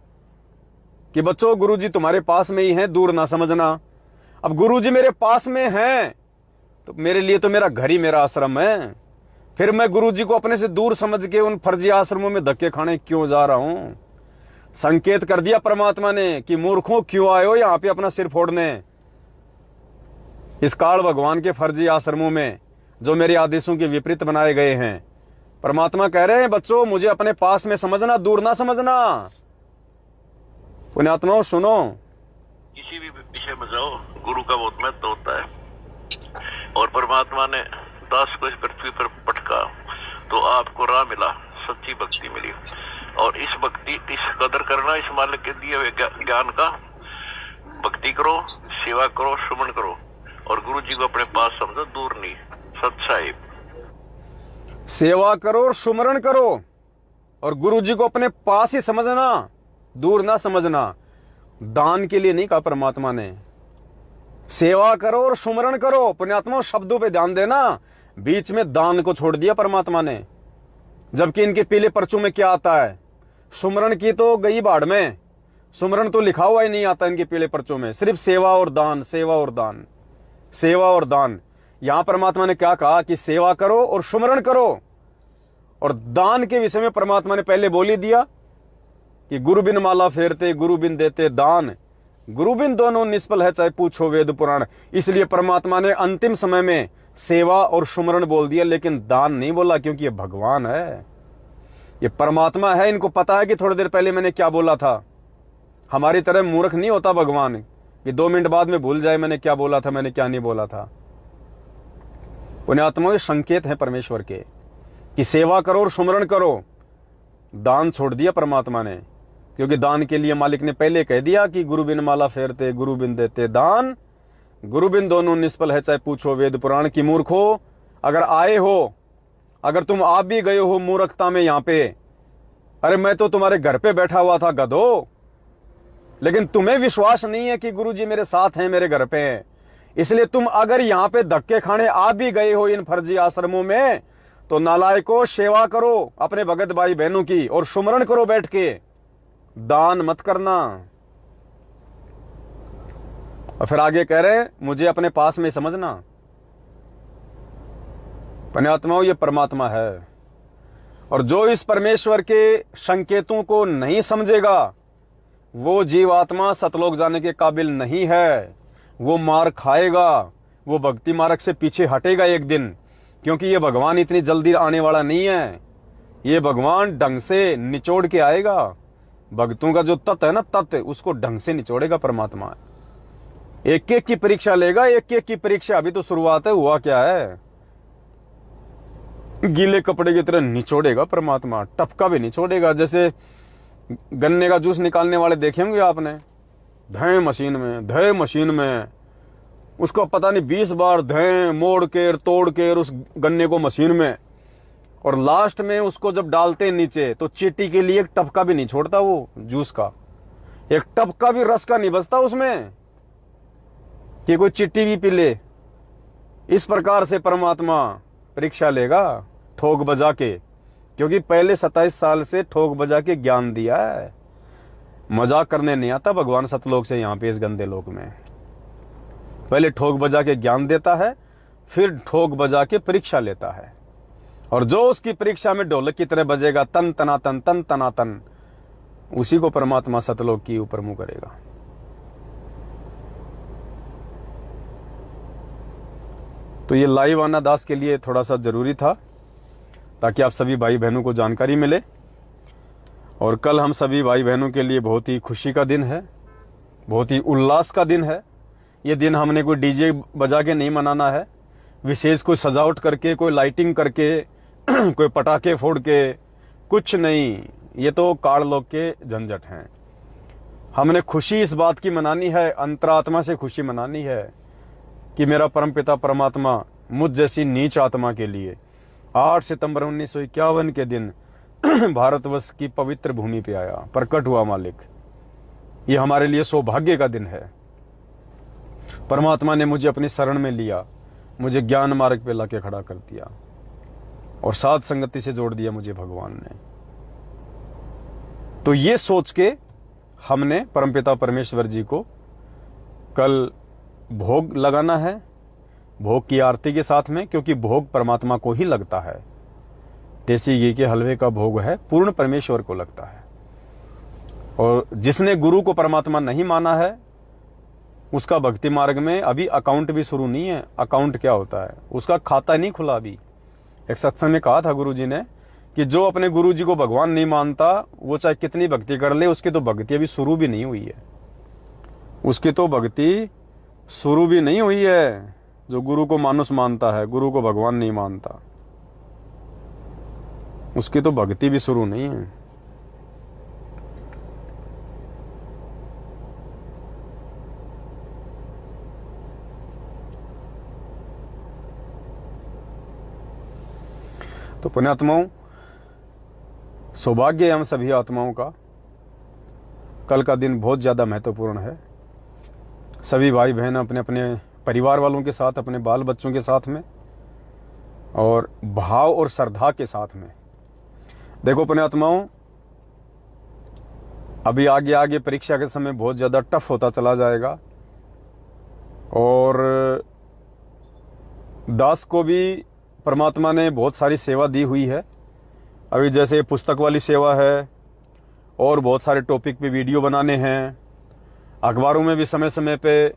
कि बच्चों गुरु जी तुम्हारे पास में ही हैं, दूर ना समझना। अब गुरु जी मेरे पास में हैं तो मेरे लिए तो मेरा घर ही मेरा आश्रम है, फिर मैं गुरु जी को अपने से दूर समझ के उन फर्जी आश्रमों में धक्के खाने क्यों जा रहा हूं? संकेत कर दिया परमात्मा ने कि मूर्खों क्यों आए हो यहां पे अपना सिर फोड़ने, इस काल भगवान के फर्जी आश्रमों में जो मेरे आदेशों के विपरीत बनाए गए हैं। परमात्मा कह रहे हैं बच्चों मुझे अपने पास में समझना, दूर ना समझना। पुण्यात्माओं सुनो, किसी भी विषय में जाओ गुरु का बहुत महत्व होता है। और परमात्मा ने दास को इस पृथ्वी पर पटका तो आपको राह मिला, सच्ची भक्ति मिली। और इस भक्ति, इस कदर करना, इस मालिक के दिए हुए ज्ञान का भक्ति करो, सेवा करो, सुमन करो, और गुरु जी को अपने पास समझो, दूर नहीं। सत्साहिब सेवा करो और सुमरण करो, और गुरु जी को अपने पास ही समझना, दूर ना समझना। दान के लिए नहीं कहा परमात्मा ने, सेवा करो और सुमरण करो। पुण्यात्मा शब्दों पे ध्यान देना, बीच में दान को छोड़ दिया परमात्मा ने, जबकि इनके पीले पर्चों में क्या आता है? सुमरण की तो गई बाढ़ में, सुमरण तो लिखा हुआ ही नहीं आता इनके पीले पर्चों में, सिर्फ सेवा और दान, सेवा और दान, सेवा और दान। यहां परमात्मा ने क्या कहा कि सेवा करो और सुमरण करो। और दान के विषय में परमात्मा ने पहले बोल ही दिया कि गुरु बिन माला फेरते, गुरु बिन देते दान, गुरु बिन दोनों निष्फल है चाहे पूछो वेद पुराण। इसलिए परमात्मा ने अंतिम समय में सेवा और सुमरण बोल दिया, लेकिन दान नहीं बोला, क्योंकि ये भगवान है, ये परमात्मा है। इनको पता है कि थोड़ी देर पहले मैंने क्या बोला था। हमारी तरह मूर्ख नहीं होता भगवान कि 2 मिनट बाद में भूल जाए मैंने क्या बोला था, मैंने क्या नहीं बोला था। पुण्यात्माओं संकेत है परमेश्वर के कि सेवा करो और सुमरण करो। दान छोड़ दिया परमात्मा ने, क्योंकि दान के लिए मालिक ने पहले कह दिया कि गुरु बिन माला फेरते, गुरु बिन देते दान, गुरु बिन दोनों निष्फल है चाहे पूछो वेद पुराण। की मूर्खो, अगर आए हो, अगर तुम आप भी गए हो मूर्खता में यहां पे, अरे मैं तो तुम्हारे घर पे बैठा हुआ था गधो, लेकिन तुम्हें विश्वास नहीं है कि गुरु जी मेरे साथ हैं, मेरे घर पे हैं। इसलिए तुम अगर यहां पे धक्के खाने आ भी गए हो इन फर्जी आश्रमों में, तो नालायकों सेवा करो अपने भगत भाई बहनों की, और सुमरण करो बैठ के, दान मत करना। और फिर आगे कह रहे मुझे अपने पास में समझना। पुण्यात्माओं ये परमात्मा है, और जो इस परमेश्वर के संकेतों को नहीं समझेगा वो जीवात्मा सतलोक जाने के काबिल नहीं है। वो मार खाएगा, वो भक्ति मार्ग से पीछे हटेगा एक दिन, क्योंकि ये भगवान इतनी जल्दी आने वाला नहीं है। ये भगवान ढंग से निचोड़ के आएगा। भक्तों का जो तत्व है ना, तत्व, उसको ढंग से निचोड़ेगा परमात्मा। एक एक की परीक्षा लेगा, एक एक की परीक्षा। अभी तो शुरुआत है, हुआ क्या है? गीले कपड़े की तरह निचोड़ेगा परमात्मा, टपका भी निचोड़ेगा। जैसे गन्ने का जूस निकालने वाले देखे होंगे आपने, धय मशीन में उसको पता नहीं 20 बार धय मोड़ के तोड़ के उस गन्ने को मशीन में, और लास्ट में उसको जब डालते हैं नीचे तो चींटी के लिए एक टपका भी नहीं छोड़ता, वो जूस का एक टपका भी रस का नहीं बचता उसमें कि कोई चिट्टी भी पी ले। इस प्रकार से परमात्मा परीक्षा लेगा ठोक बजा के, क्योंकि पहले 27 साल से ठोक बजा के ज्ञान दिया है। मजाक करने नहीं आता भगवान सतलोक से यहां पे इस गंदे लोक में। पहले ठोक बजा के ज्ञान देता है, फिर ठोक बजा के परीक्षा लेता है। और जो उसकी परीक्षा में ढोलक की तरह बजेगा तन तनातन तन तनातन, उसी को परमात्मा सतलोक की ऊपर मुंह करेगा। तो ये लाइव आना दास के लिए थोड़ा सा जरूरी था, ताकि आप सभी भाई बहनों को जानकारी मिले। और कल हम सभी भाई बहनों के लिए बहुत ही खुशी का दिन है, बहुत ही उल्लास का दिन है। ये दिन हमने कोई डीजे बजा के नहीं मनाना है, विशेष कोई सजावट करके, कोई लाइटिंग करके, कोई पटाखे फोड़ के, कुछ नहीं। ये तो काललोक के झंझट हैं। हमने खुशी इस बात की मनानी है, अंतरात्मा से खुशी मनानी है कि मेरा परमपिता परमात्मा मुझ जैसी नीच आत्मा के लिए 8 सितंबर 1951 के दिन भारतवर्ष की पवित्र भूमि पे आया, प्रकट हुआ मालिक। ये हमारे लिए सौभाग्य का दिन है। परमात्मा ने मुझे अपनी शरण में लिया, मुझे ज्ञान मार्ग पे लाके खड़ा कर दिया और साध संगति से जोड़ दिया मुझे भगवान ने। तो ये सोच के हमने परमपिता परमेश्वर जी को कल भोग लगाना है, भोग की आरती के साथ में, क्योंकि भोग परमात्मा को ही लगता है। देसी घी के हलवे का भोग है, पूर्ण परमेश्वर को लगता है। और जिसने गुरु को परमात्मा नहीं माना है, उसका भक्ति मार्ग में अभी अकाउंट भी शुरू नहीं है। अकाउंट क्या होता है? उसका खाता नहीं खुला अभी। एक सत्संग में कहा था गुरु जी ने कि जो अपने गुरु जी को भगवान नहीं मानता, वो चाहे कितनी भक्ति कर ले, उसकी तो भक्ति अभी शुरू भी नहीं हुई है। उसकी तो भक्ति शुरू भी नहीं हुई है। जो गुरु को मानुस मानता है, गुरु को भगवान नहीं मानता, उसकी तो भक्ति भी शुरू नहीं है। तो पुण्यात्माओं, सौभाग्य है हम सभी आत्माओं का। कल का दिन बहुत ज्यादा महत्वपूर्ण है। सभी भाई बहन अपने अपने परिवार वालों के साथ, अपने बाल बच्चों के साथ में, और भाव और श्रद्धा के साथ में। देखो पुण्यात्माओं, अभी आगे आगे परीक्षा के समय बहुत ज्यादा टफ होता चला जाएगा। और दास को भी परमात्मा ने बहुत सारी सेवा दी हुई है। अभी जैसे पुस्तक वाली सेवा है, और बहुत सारे टॉपिक पे वीडियो बनाने हैं। अखबारों में भी समय समय पे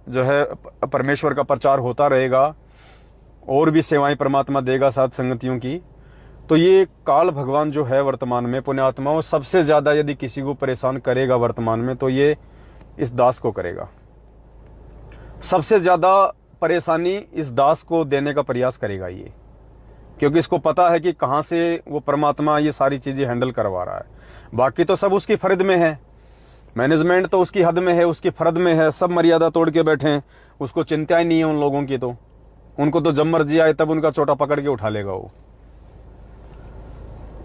जो है परमेश्वर का प्रचार होता रहेगा, और भी सेवाएं परमात्मा देगा साथ संगतियों की। तो ये काल भगवान जो है वर्तमान में पुण्यात्माओं, सबसे ज्यादा यदि किसी को परेशान करेगा वर्तमान में, तो ये इस दास को करेगा। सबसे ज्यादा परेशानी इस दास को देने का प्रयास करेगा ये, क्योंकि इसको पता है कि कहां से वो परमात्मा ये सारी चीजें हैंडल करवा रहा है। बाकी तो सब उसकी फर्द में है, मैनेजमेंट तो उसकी हद में है, उसकी फर्द में है, सब मर्यादा तोड़ के बैठे हैं। उसको चिंता ही नहीं है उन लोगों की। तो उनको तो जब मर्जी आए तब उनका चोटा पकड़ के उठा लेगा वो।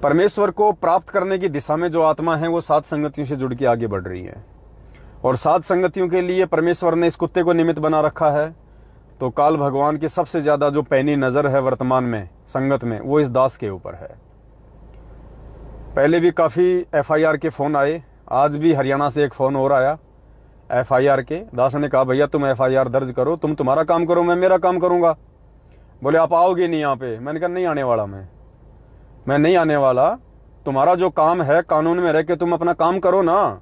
परमेश्वर को प्राप्त करने की दिशा में जो आत्मा है, वो सात संगतियों से जुड़ के आगे बढ़ रही है। और सात संगतियों के लिए परमेश्वर ने इस कुत्ते को निमित्त बना रखा है। तो काल भगवान की सबसे ज्यादा जो पैनी नजर है वर्तमान में संगत में, वो इस दास के ऊपर है। पहले भी काफी FIR के फोन आए, आज भी हरियाणा से एक फोन और आया FIR के। दास ने कहा भैया तुम FIR दर्ज करो, तुम तुम्हारा काम करो, मैं मेरा काम करूंगा। बोले आप आओगे नहीं यहाँ पे? मैंने कहा नहीं आने वाला, मैं नहीं आने वाला। तुम्हारा जो काम है कानून में रह के तुम अपना काम करो ना।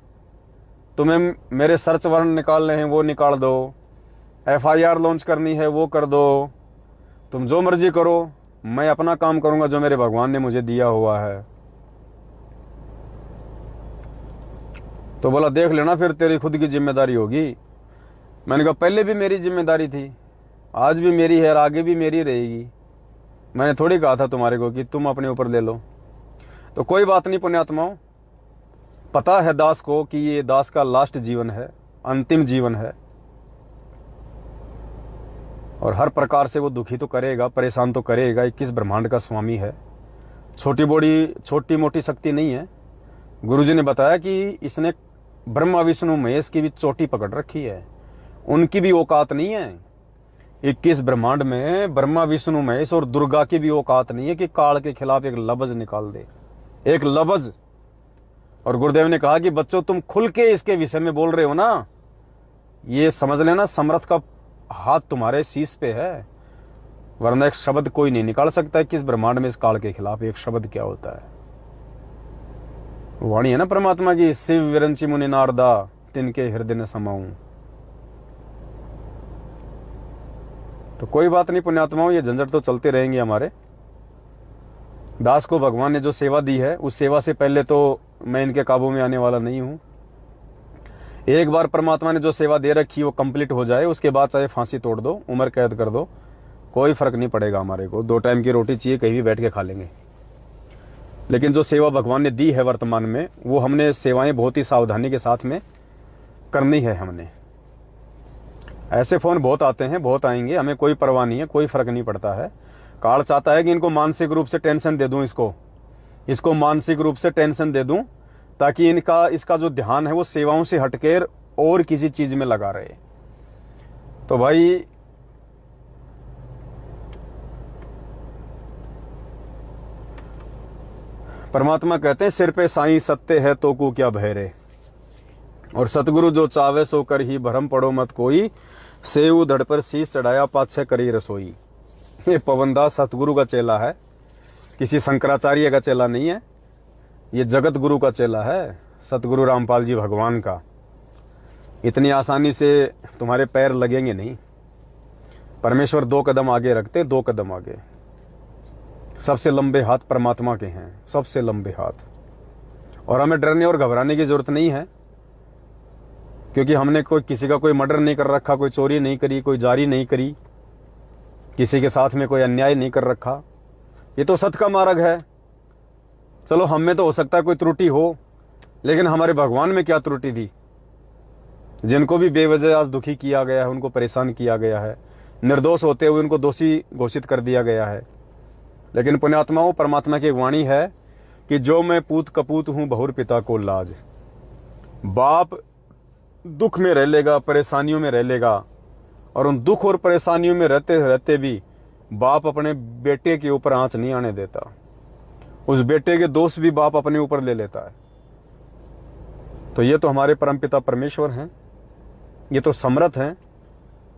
तुम्हें मेरे सर्च वारंट निकालने हैं वो निकाल दो, FIR लॉन्च करनी है वो कर दो, तुम जो मर्जी करो, मैं अपना काम करूंगा जो मेरे भगवान ने मुझे दिया हुआ है। तो बोला देख लेना फिर तेरी खुद की जिम्मेदारी होगी। मैंने कहा पहले भी मेरी जिम्मेदारी थी, आज भी मेरी है और आगे भी मेरी रहेगी। मैंने थोड़ी कहा था तुम्हारे को कि तुम अपने ऊपर ले लो। तो कोई बात नहीं पुण्यात्माओं, पता है दास को कि ये दास का लास्ट जीवन है, अंतिम जीवन है। और हर प्रकार से वो दुखी तो करेगा, परेशान तो करेगा। 21 ब्रह्मांड का स्वामी है, छोटी मोटी शक्ति नहीं है। गुरुजी ने बताया कि इसने ब्रह्मा विष्णु महेश की भी चोटी पकड़ रखी है, उनकी भी औकात नहीं है। 21 ब्रह्मांड में ब्रह्मा विष्णु महेश और दुर्गा की भी औकात नहीं है कि काल के खिलाफ एक लफ्ज निकाल दे, एक लफ्ज। और गुरुदेव ने कहा कि बच्चों तुम खुल के इसके विषय में बोल रहे हो ना, ये समझ लेना समर्थ का हाथ तुम्हारे शीश पे है, वरना एक शब्द कोई नहीं निकाल सकता। किस ब्रह्मांड में इस काल के खिलाफ एक शब्द क्या होता है? वाणी है ना परमात्मा की, शिव विरंची मुनि नारदा तिनके हृदय ने समाऊं। तो कोई बात नहीं पुण्यात्माओं, ये झंझट तो चलते रहेंगे हमारे। दास को भगवान ने जो सेवा दी है, उस सेवा से पहले तो मैं इनके काबू में आने वाला नहीं हूं। एक बार परमात्मा ने जो सेवा दे रखी वो कंप्लीट हो जाए, उसके बाद चाहे फांसी तोड़ दो, उम्र कैद कर दो, कोई फर्क नहीं पड़ेगा हमारे को। 2 टाइम की रोटी चाहिए, कहीं भी बैठ के खा लेंगे। लेकिन जो सेवा भगवान ने दी है वर्तमान में, वो हमने सेवाएं बहुत ही सावधानी के साथ में करनी है हमने। ऐसे फोन बहुत आते हैं, बहुत आएंगे, हमें कोई परवाह नहीं है, कोई फर्क नहीं पड़ता है। काल चाहता है कि इनको मानसिक रूप से टेंशन दे दूं, इसको मानसिक रूप से टेंशन दे दूं, ताकि इसका जो ध्यान है वो सेवाओं से हटकर और किसी चीज में लगा रहे। तो भाई परमात्मा कहते हैं सिर पे साईं सत्य है तो को क्या भयरे, और सतगुरु जो चावे सो कर ही भरम पड़ो मत कोई, सेऊ धड़ पर शीश चढ़ाया पाछे करी रसोई। ये पवनदास सतगुरु का चेला है, किसी शंकराचार्य का चेला नहीं है, ये जगत गुरु का चेला है, सतगुरु रामपाल जी भगवान का। इतनी आसानी से तुम्हारे पैर लगेंगे नहीं। परमेश्वर 2 कदम आगे रखते, 2 कदम आगे। सबसे लंबे हाथ परमात्मा के हैं, सबसे लंबे हाथ। और हमें डरने और घबराने की जरूरत नहीं है, क्योंकि हमने किसी का कोई मर्डर नहीं कर रखा, कोई चोरी नहीं करी, कोई जारी नहीं करी, किसी के साथ में कोई अन्याय नहीं कर रखा। ये तो सत्य का मार्ग है। चलो हम में तो हो सकता है कोई त्रुटि हो, लेकिन हमारे भगवान में क्या त्रुटि थी? जिनको भी बेवजह आज दुखी किया गया है, उनको परेशान किया गया है, निर्दोष होते हुए उनको दोषी घोषित कर दिया गया है। लेकिन पुण्यात्माओं, परमात्मा की वाणी है कि जो मैं पूत कपूत हूं बहुर पिता को लाज। बाप दुख में रह लेगा, परेशानियों में रह लेगा, और उन दुख और परेशानियों में रहते रहते भी बाप अपने बेटे के ऊपर आंच नहीं आने देता। उस बेटे के दोष भी बाप अपने ऊपर ले लेता है। तो ये तो हमारे परमपिता परमेश्वर हैं, ये तो समर्थ हैं,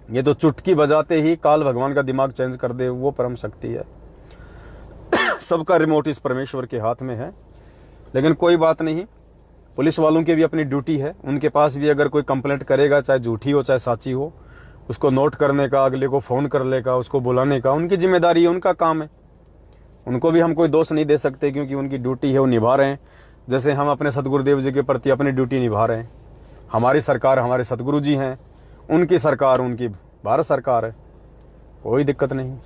ये तो चुटकी बजाते ही काल भगवान का दिमाग चेंज कर दे, वो परम शक्ति है। सबका रिमोट इस परमेश्वर के हाथ में है। लेकिन कोई बात नहीं, पुलिस वालों की भी अपनी ड्यूटी है। उनके पास भी अगर कोई कंप्लेंट करेगा, चाहे झूठी हो चाहे साची हो, उसको नोट करने का, अगले को फोन कर लेगा, उसको बुलाने का उनकी जिम्मेदारी है, उनका काम है। उनको भी हम कोई दोष नहीं दे सकते, क्योंकि उनकी ड्यूटी है, वो निभा रहे हैं। जैसे हम अपने सतगुरुदेव जी के प्रति अपनी ड्यूटी निभा रहे हैं। हमारी सरकार हमारे सतगुरु जी हैं, उनकी सरकार उनकी भारत सरकार है, कोई दिक्कत नहीं।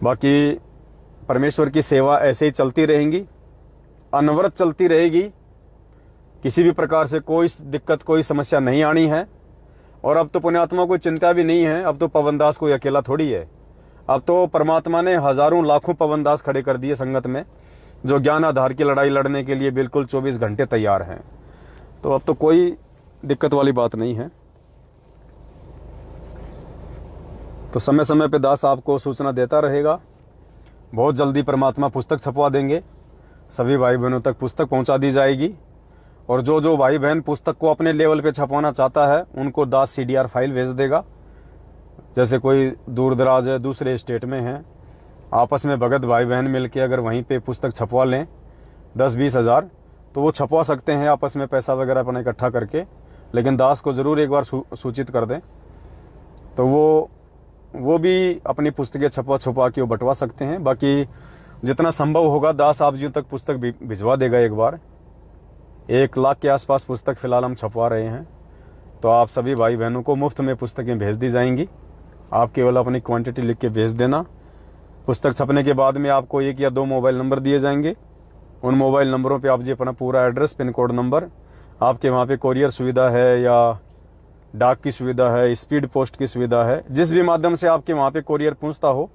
बाकी परमेश्वर की सेवा ऐसे ही चलती रहेंगी, अनवरत चलती रहेगी। किसी भी प्रकार से कोई दिक्कत, कोई समस्या नहीं आनी है। और अब तो पुण्यात्मा को चिंता भी नहीं है। अब तो पवनदास कोई अकेला थोड़ी है। अब तो परमात्मा ने हजारों लाखों पवनदास खड़े कर दिए संगत में, जो ज्ञान आधार की लड़ाई लड़ने के लिए बिल्कुल 24 घंटे तैयार हैं। तो अब तो कोई दिक्कत वाली बात नहीं है। तो समय समय पे दास आपको सूचना देता रहेगा। बहुत जल्दी परमात्मा पुस्तक छपवा देंगे, सभी भाई बहनों तक पुस्तक पहुंचा दी जाएगी। और जो जो भाई बहन पुस्तक को अपने लेवल पे छपवाना चाहता है, उनको दास CDR फाइल भेज देगा। जैसे कोई दूर दराज है, दूसरे स्टेट में है, आपस में भगत भाई बहन मिलके अगर वहीं पे पुस्तक छपवा लें 10-20 हज़ार, तो वो छपवा सकते हैं आपस में पैसा वगैरह अपना इकट्ठा करके। लेकिन दास को ज़रूर एक बार सूचित कर दें, तो वो भी अपनी पुस्तकें छपवा के वो बंटवा सकते हैं। बाकी जितना संभव होगा दास आप जी तक पुस्तक भिजवा देगा। एक बार 1 लाख के आसपास पुस्तक फिलहाल हम छपवा रहे हैं। तो आप सभी भाई बहनों को मुफ्त में पुस्तकें भेज दी जाएंगी। आप केवल अपनी क्वांटिटी लिख के भेज देना। पुस्तक छपने के बाद में आपको 1 या 2 मोबाइल नंबर दिए जाएंगे। उन मोबाइल नंबरों पे आप जी अपना पूरा एड्रेस, पिन कोड नंबर, आपके वहाँ पे कोरियर सुविधा है या डाक की सुविधा है, स्पीड पोस्ट की सुविधा है, जिस भी माध्यम से आपके वहाँ पे कोरियर पहुँचता हो,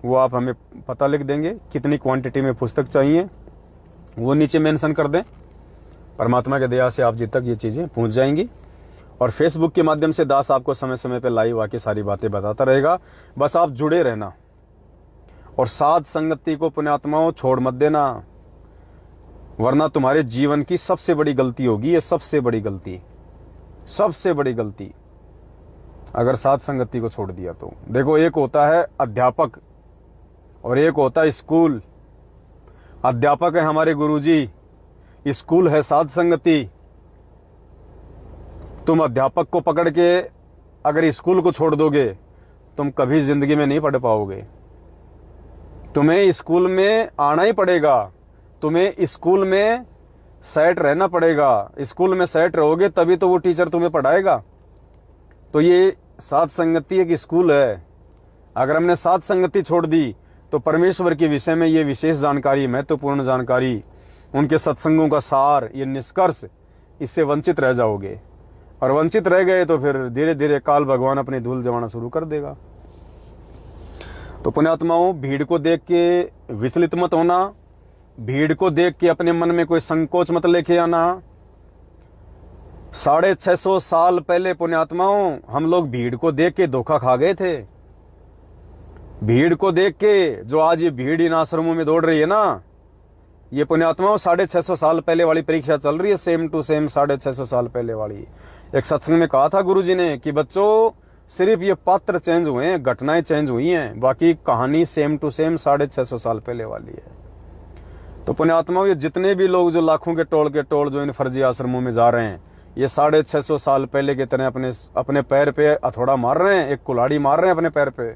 वो आप हमें पता लिख देंगे, कितनी क्वांटिटी में पुस्तक चाहिए वो नीचे मेंशन कर दें। परमात्मा के दया से आप जी तक ये चीज़ें पहुंच जाएंगी। और फेसबुक के माध्यम से दास आपको समय समय पे लाइव आके सारी बातें बताता रहेगा। बस आप जुड़े रहना और साथ संगति को पुण्यात्माओं छोड़ मत देना, वरना तुम्हारे जीवन की सबसे बड़ी गलती होगी। ये सबसे बड़ी गलती, सबसे बड़ी गलती, अगर साथ संगति को छोड़ दिया तो। देखो, एक होता है अध्यापक और एक होता है स्कूल। अध्यापक है हमारे गुरुजी, स्कूल है साध संगति। तुम अध्यापक को पकड़ के अगर स्कूल को छोड़ दोगे, तुम कभी जिंदगी में नहीं पढ़ पाओगे। तुम्हें स्कूल में आना ही पड़ेगा, तुम्हें स्कूल में सेट रहना पड़ेगा। स्कूल में सेट रहोगे तभी तो वो टीचर तुम्हें पढ़ाएगा। तो ये साध संगति एक स्कूल है। अगर हमने साध संगति छोड़ दी तो परमेश्वर के विषय में ये विशेष जानकारी, महत्वपूर्ण जानकारी, उनके सत्संगों का सार, ये निष्कर्ष, इससे वंचित रह जाओगे। और वंचित रह गए तो फिर धीरे धीरे काल भगवान अपनी धूल जमाना शुरू कर देगा। तो पुण्यात्माओं, भीड़ को देख के विचलित मत होना, भीड़ को देख के अपने मन में कोई संकोच मत लेके आना। 650 साल पहले पुण्यात्माओं हम लोग भीड़ को देख के धोखा खा गए थे। भीड़ को देख के जो आज ये भीड़ इन आश्रमों में दौड़ रही है ना, ये पुण्यात्माओं 650 साल पहले वाली परीक्षा चल रही है, सेम टू सेम 650 साल पहले वाली। एक सत्संग में कहा था गुरुजी ने कि बच्चों, सिर्फ ये पात्र चेंज हुए हैं, घटनाएं चेंज हुई हैं, बाकी कहानी सेम टू सेम 650 साल पहले वाली है। तो पुण्यात्माओं, ये जितने भी लोग जो लाखों के टोल जो इन फर्जी आश्रमों में जा रहे हैं, ये 650 साल पहले की तरह अपने पैर पे हथौड़ा मार रहे हैं, एक कुल्हाड़ी मार रहे हैं अपने पैर पे।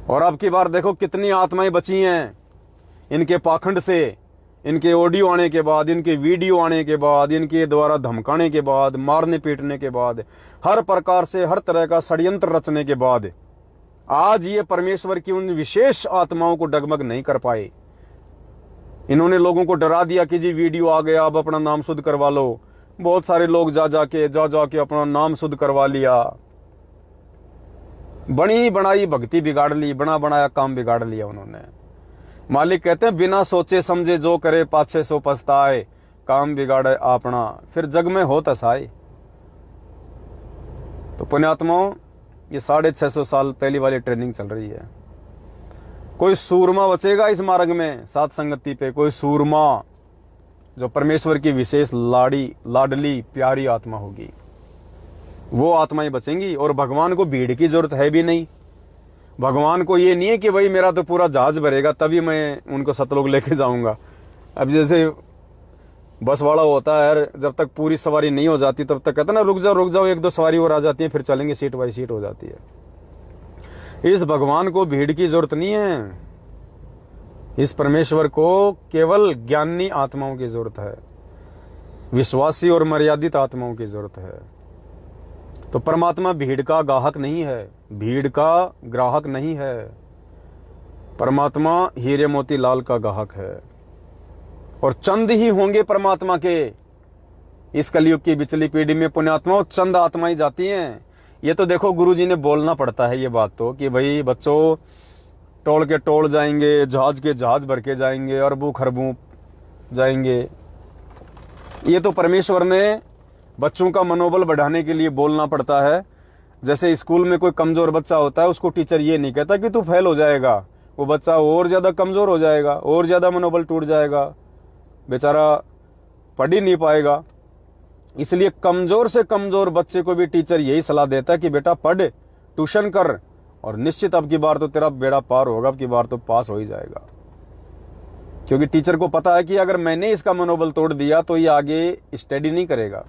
और अब की बार देखो कितनी आत्माएं बची हैं इनके पाखंड से, इनके ऑडियो आने के बाद, इनके वीडियो आने के बाद, इनके द्वारा धमकाने के बाद, मारने पीटने के बाद, हर प्रकार से हर तरह का षड्यंत्र रचने के बाद आज ये परमेश्वर की उन विशेष आत्माओं को डगमग नहीं कर पाए। इन्होंने लोगों को डरा दिया कि जी वीडियो आ गया, अब अपना नाम शुद्ध करवा लो। बहुत सारे लोग जा जाके अपना नाम शुद्ध करवा लिया, बनी बनाई भक्ति बिगाड़ ली, बना बनाया काम बिगाड़ लिया उन्होंने। मालिक कहते हैं बिना सोचे समझे जो करे पाछे सो पछताए, काम बिगाड़े अपना फिर जग में हो तसाए। तो पुण्यात्माओं, ये 650 साल पहली वाली ट्रेनिंग चल रही है। कोई सूरमा बचेगा इस मार्ग में साथ संगति पे, कोई सूरमा जो परमेश्वर की विशेष लाडली प्यारी आत्मा होगी, वो आत्माएं बचेंगी। और भगवान को भीड़ की जरूरत है भी नहीं। भगवान को ये नहीं है कि भाई मेरा तो पूरा जहाज भरेगा तभी मैं उनको सतलोक लेके जाऊंगा। अब जैसे बस वाला होता है, जब तक पूरी सवारी नहीं हो जाती तब तक कहता ना रुक जाओ, एक दो सवारी और आ जाती है, फिर चलेंगे, सीट बाई सीट हो जाती है। इस भगवान को भीड़ की जरूरत नहीं है। इस परमेश्वर को केवल ज्ञानी आत्माओं की जरूरत है, विश्वासी और मर्यादित आत्माओं की जरूरत है। तो परमात्मा भीड़ का गाहक नहीं है, भीड़ का ग्राहक नहीं है। परमात्मा हीरे मोती लाल का गाहक है। और चंद ही होंगे परमात्मा के इस कलयुग की बिचली पीढ़ी में। पुण्यात्मा चंद आत्माएं जाती हैं। ये तो देखो गुरुजी ने बोलना पड़ता है ये बात तो, कि भाई बच्चों टोल के टोल जाएंगे, जहाज के जहाज भर के जाएंगे, अरबों खरबों जाएंगे। ये तो परमेश्वर ने बच्चों का मनोबल बढ़ाने के लिए बोलना पड़ता है। जैसे स्कूल में कोई कमजोर बच्चा होता है, उसको टीचर ये नहीं कहता कि तू फेल हो जाएगा, वो बच्चा और ज्यादा कमजोर हो जाएगा, और ज्यादा मनोबल टूट जाएगा, बेचारा पढ़ ही नहीं पाएगा। इसलिए कमजोर से कमजोर बच्चे को भी टीचर यही सलाह देता है कि बेटा पढ़, ट्यूशन कर, और निश्चित अब की बार तो तेरा बेड़ा पार होगा, अब की बार तो पास हो ही जाएगा। क्योंकि टीचर को पता है कि अगर मैंने इसका मनोबल तोड़ दिया तो ये आगे स्टडी नहीं करेगा।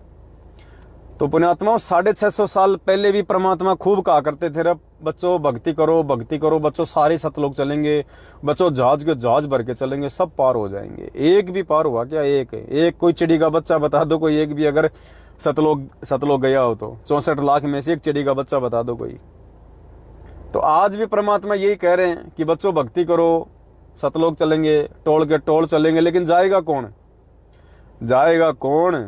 तो पुण्यात्माओं 650 साल पहले भी परमात्मा खूब कहा करते थे, बच्चों भक्ति करो, भक्ति करो, बच्चों सारे सतलोक चलेंगे, बच्चों जहाज के जहाज भर के चलेंगे, सब पार हो जाएंगे। एक भी पार हुआ क्या? एक कोई चिड़ी का बच्चा बता दो, कोई एक भी अगर सतलोक गया हो तो 64 लाख में से एक चिड़ी का बच्चा बता दो कोई। तो आज भी परमात्मा यही कह रहे हैं कि बच्चों भक्ति करो, सतलोक चलेंगे, टोल के टोल चलेंगे, लेकिन जाएगा कौन? जाएगा कौन?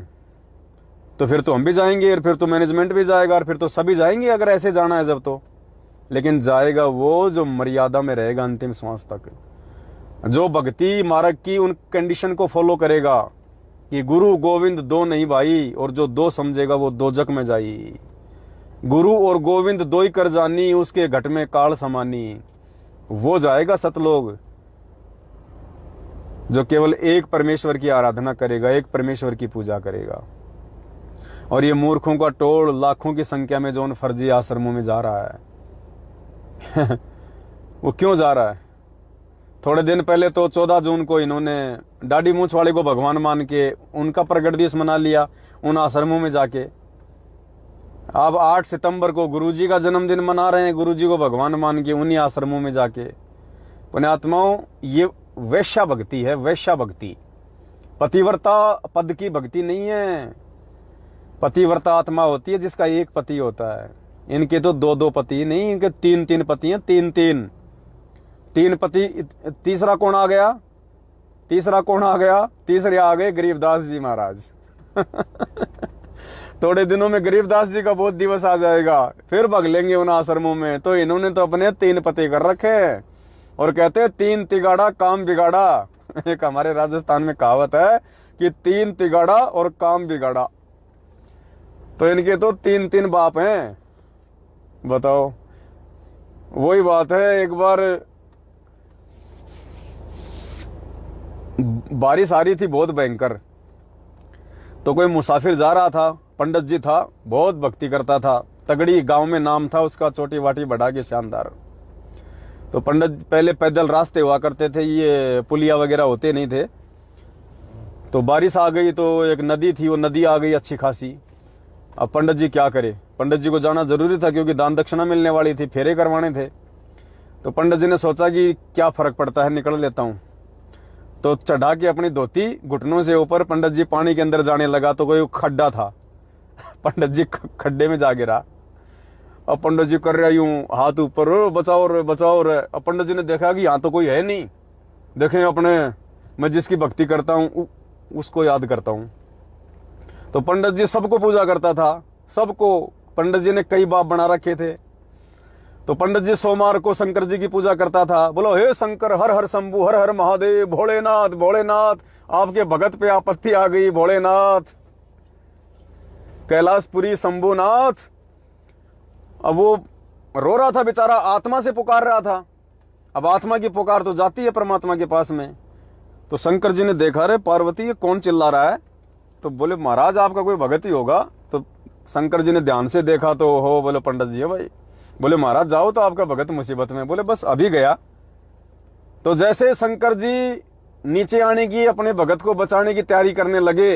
तो फिर तो हम भी जाएंगे, और फिर तो मैनेजमेंट भी जाएगा, और फिर तो सभी जाएंगे अगर ऐसे जाना है जब। तो लेकिन जाएगा वो जो मर्यादा में रहेगा अंतिम श्वास तक, जो भक्ति मार्ग की उन कंडीशन को फॉलो करेगा कि गुरु गोविंद दो नहीं भाई, और जो दो समझेगा वो दोजक में जाई। गुरु और गोविंद दो ही कर जानी, उसके घट में काल समानी, वो जाएगा सतलोक। जो केवल एक परमेश्वर की आराधना करेगा, एक परमेश्वर की पूजा करेगा। और ये मूर्खों का टोल लाखों की संख्या में जो उन फर्जी आश्रमों में जा रहा है वो क्यों जा रहा है? थोड़े दिन पहले तो 14 जून को इन्होंने दाढ़ी मूंछ वाले को भगवान मान के उनका प्रगट दिवस मना लिया उन आश्रमों में जाके। अब 8 सितंबर को गुरुजी का जन्मदिन मना रहे हैं, गुरुजी को भगवान मान के उन्हीं आश्रमों में जाके। पुण्यात्माओं, ये वैश्या भक्ति है, वैश्या भक्ति। पतिव्रता पद की भक्ति नहीं है। पतिव्रता आत्मा होती है जिसका एक पति होता है। इनके तो 2-2 पति नहीं, इनके 3-3 पति हैं, 3 पति। तीसरा कौन आ गया? तीसरे आ गए गरीबदास जी महाराज थोड़े दिनों में गरीबदास जी का बहुत दिवस आ जाएगा, फिर भग लेंगे उन आश्रमों में। तो इन्होंने तो अपने 3 पति कर रखे हैं और कहते हैं 3 तिगाड़ा काम बिगाड़ा एक हमारे राजस्थान में कहावत है कि 3 तिगाड़ा और काम बिगाड़ा। तो इनके तो 3 बाप हैं, बताओ। वही बात है, एक बार बारिश आ रही थी बहुत भयंकर, तो कोई मुसाफिर जा रहा था, पंडित जी था, बहुत भक्ति करता था, तगड़ी गांव में नाम था उसका, चोटी वाटी बढ़ा के शानदार। तो पंडित पहले पैदल रास्ते हुआ करते थे, ये पुलिया वगैरह होते नहीं थे। तो बारिश आ गई तो एक नदी थी, वो नदी आ गई अच्छी खासी। अब पंडित जी क्या करे? पंडित जी को जाना जरूरी था क्योंकि दान दक्षिणा मिलने वाली थी, फेरे करवाने थे। तो पंडित जी ने सोचा कि क्या फर्क पड़ता है, निकल लेता हूं। तो चढ़ा के अपनी धोती घुटनों से ऊपर पंडित जी पानी के अंदर जाने लगा। तो कोई खड्डा था, पंडित जी खड्डे में जा गिरा। अब पंडित जी कर रहा यूं हाथ ऊपर, बचाओ रे बचाओ रे। अब पंडित जी ने देखा कि यहाँ तो कोई है नहीं, देखें अपने मैं जिसकी भक्ति करता हूं उसको याद करता हूं। तो पंडित जी सबको पूजा करता था, सबको। पंडित जी ने कई बाप बना रखे थे। तो पंडित जी सोमवार को शंकर जी की पूजा करता था, बोलो हे शंकर हर हर शंभु हर हर महादेव, भोलेनाथ भोलेनाथ, आपके भगत पे आपत्ति आ गई भोलेनाथ, कैलाशपुरी शंभुनाथ। अब वो रो रहा था बेचारा, आत्मा से पुकार रहा था। अब आत्मा की पुकार तो जाती है परमात्मा के पास में। तो शंकर जी ने देखा, रे पार्वती ये कौन चिल्ला रहा है? तो बोले महाराज आपका कोई भगत ही होगा। तो शंकर जी ने ध्यान से देखा तो हो, बोले पंडित जी है भाई। बोले महाराज जाओ तो आपका भगत मुसीबत में। बोले बस अभी गया। तो जैसे शंकर जी नीचे आने की, अपने भगत को बचाने की तैयारी करने लगे,